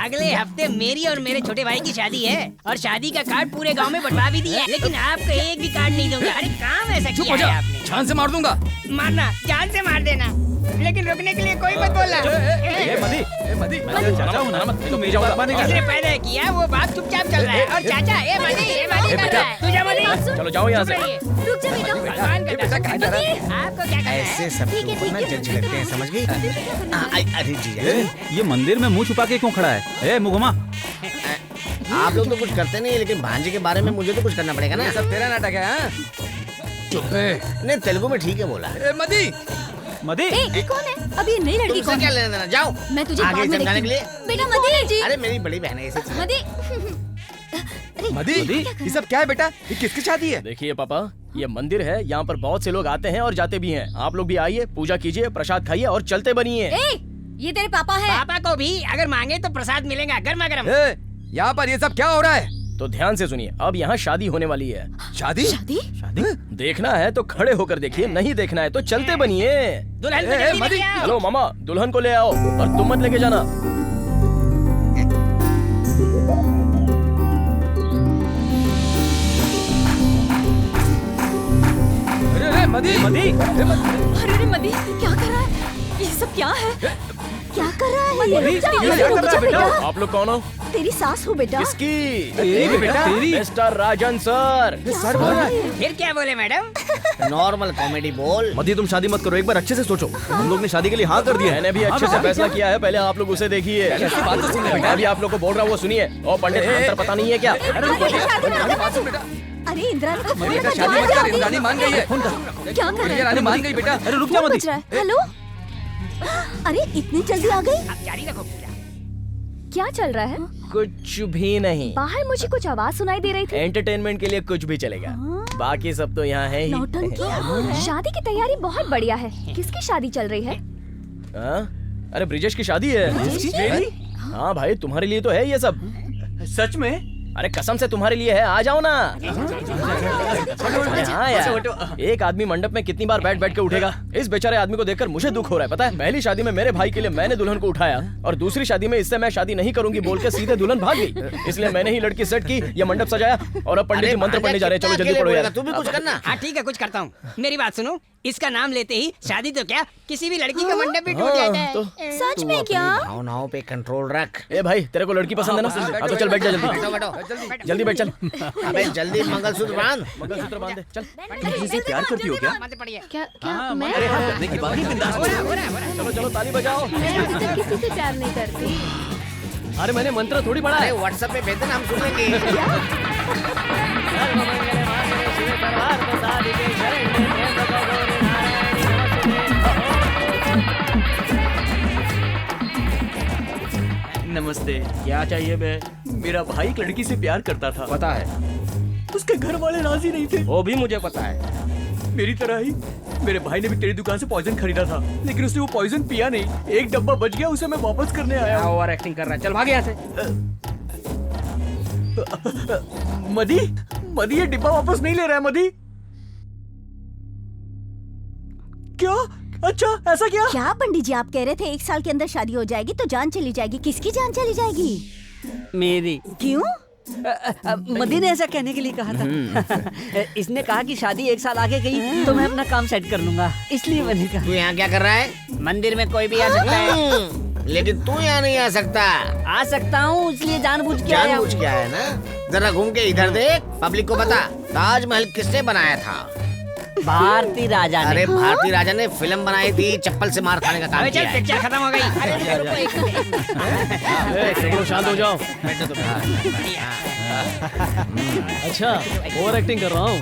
अगले हफ्ते मेरी और मेरे छोटे भाई की शादी है, और शादी का कार्ड पूरे गाँव में बंटवा भी दिया है, लेकिन आपको एक भी कार्ड नहीं दूंगा। अरे काम ऐसा किया है आपने। जान से मार दूंगा। मारना, जान से मार देना। लेकिन रुकने के लिए कोई मत बोलना। मदी मैं चाचा हूँ ना, तो मेरी बात मानेगा। जिसने पैदा किया वो बात चुपचाप चल रहा है। और चाचा ये मदी कर रहा है। तू जा मदी। चलो जाओ यहाँ से। रुक जा बेटा। आपको क्या करना है? ऐसे सबके ऊपर ना जज लगते हैं, समझ गई? अरे जी ये मंदिर में मुंह छुपा के क्यों खड़ा है? ए मुगमा, आप लोग तो कुछ करते नहीं, लेकिन भांजे के बारे में मुझे तो कुछ करना पड़ेगा ना। सब तेरा नाटक है। हाँ? चुप है। नहीं, तेलुगु में ठीक है बोला। मदी मदी ये कौन है? अभी ये नई लड़की तुमसे कौन क्या है? लेना देना? जाओ मैं तुझे आगे बाद में समझाने के लिए। बेटा मदी जी। अरे मेरी बड़ी बहन है इसे। मदी मदी ये सब क्या है बेटा? ये किसकी शादी है? देखिए पापा, ये मंदिर है, यहाँ पर बहुत से लोग आते हैं और जाते भी हैं। आप लोग भी आइए, पूजा कीजिए, प्रसाद खाइए और चलते बनिए। ये तेरे पापा है। पापा को भी अगर मांगे तो प्रसाद मिलेगा गर्मा गर्म। यहाँ पर ये सब क्या हो रहा है? तो ध्यान से सुनिए, अब यहाँ शादी होने वाली है। शादी? शादी? देखना है तो खड़े होकर देखिए, नहीं देखना है तो चलते बनिए। दुल्हन को जल्दी लेके आओ। हेलो मामा, दुल्हन को ले आओ और तुम मत लेके जाना। अरे मदी अरे मदी क्या कर रहा है? ये सब क्या है? क्या कर रहा है ये? रुक जा बेटा। आप लोग कौन हो? तेरी सास हूँ बेटा। किसकी? तेरी बेटा। मिस्टर राजन सर। सर बोल रहा है। फिर क्या बोले मैडम? नॉर्मल कॉमेडी बोल। मदी तुम शादी मत करो, एक बार अच्छे से सोचो। हम लोग ने शादी के लिए हाँ कर दिया। मैंने भी अच्छे से फैसला किया है, पहले आप लोग उसे देखिए। बात तो सुन ले। मैं भी आप लोग को बोल रहा हूँ, वो सुनिए। और पंडित मंत्र पता नहीं है क्या? अरे इंद्रानी को फोन बेटा लगा, शादी मत जा। कर, इंद्रानी मान गई है। क्या कर रहा है? रानी मान गई बेटा। अरे रुक जा फोन मदी। बज रहा है। हेलो। अरे इतनी जल्दी आ गई? अब जारी रखो पूजा। क्या चल रहा है? कुछ भी नहीं। बाहर मुझे कुछ आवाज सुनाई दे रही थी। एंटरटेनमेंट के लिए कुछ भी चलेगा, बाकी सब तो यहाँ है ही। शादी की तैयारी बहुत बढ़िया है। किसकी शादी चल रही है? हाँ? अरे ब्रिजेश की शादी है। मेरी? हाँ भाई, तुम्हारे लिए तो है ये सब। सच में? अरे कसम से तुम्हारे लिए है, आ जाओ ना। हाँ यार, एक आदमी मंडप में कितनी बार बैठ बैठ के उठेगा। इस बेचारे आदमी को देखकर मुझे दुख हो रहा है, पता है? पहली शादी में मेरे भाई के लिए मैंने दुल्हन को उठाया और दूसरी शादी में इससे मैं शादी नहीं करूंगी बोल के सीधे दुल्हन भाग गई। इसलिए मैंने ही लड़की सेट की, ये मंडप सजाया और अब पंडित जी मंत्र पढ़ने जा रहे हैं। चलो जल्दी पढ़ो यार। तू भी कुछ करना। हाँ ठीक है, कुछ करता हूँ। मेरी बात सुनो, इसका नाम लेते ही शादी तो क्या किसी भी लड़की का मंडप भी टूट जाता है। सच में क्या? भावनाओं पे कंट्रोल रख। ए भाई, तेरे को लड़की पसंद है ना? तो चल बैठ जा जल्दी। बैठो बैठो। जल्दी बैठ चल। अबे जल्दी मंगलसूत्र बांध। मंगलसूत्र बांध दे, चल। तुम किसी से प्यार करती हो क्या? क्या मैं करने की बात ही बिंदास करो। चलो चलो ताली बजाओ। मैं किसी से प्यार नहीं करती। अरे मैंने मंत्र थोड़ी पढ़ा है। व्हाट्सएप पे भेज देना, हम सुन लेंगे। नमस्ते। क्या चाहिए बे? मेरा भाई एक लड़की से प्यार करता था। पता है, उसके घर वाले राजी नहीं थे। वो भी मुझे पता है। मेरी तरह ही मेरे भाई ने भी तेरी दुकान से पॉइजन खरीदा था, लेकिन उसने वो पॉइजन पिया नहीं। एक डब्बा बच गया, उसे मैं वापस करने आया हूँ। ओवर एक्टिंग कर रहा है, चल भाग यहाँ से। मदी, मदी ये डिब्बा वापस नहीं ले रहा है। मदी क्या? अच्छा ऐसा क्या? क्या पंडित जी आप कह रहे थे 1 साल के अंदर शादी हो जाएगी तो जान चली जाएगी। किसकी जान चली जाएगी? मेरी। क्यों? मदी ने ऐसा कहने के लिए कहा था। इसने कहा कि शादी 1 साल आगे गई तो मैं अपना काम सेट कर लूंगा, इसलिए मैंने कहा। तू यहाँ क्या कर रहा है? मंदिर में कोई भी आ सकता है, लेकिन तू यहाँ नहीं आ सकता। आ सकता हूँ, इसलिए जानबूझ के आया हूँ। जानबूझ के आया ना? जरा घूम के इधर देख, पब्लिक को बता ताजमहल किसने बनाया था? भारती राजा ने। अरे भारती राजा ने फिल्म बनाई थी, चप्पल से मार खाने का काम किया है। पिक्चर खत्म हो गई। अरे रुको एक मिनट। शांत हो जाओ। अच्छा ओवर एक्टिंग कर रहा हूँ।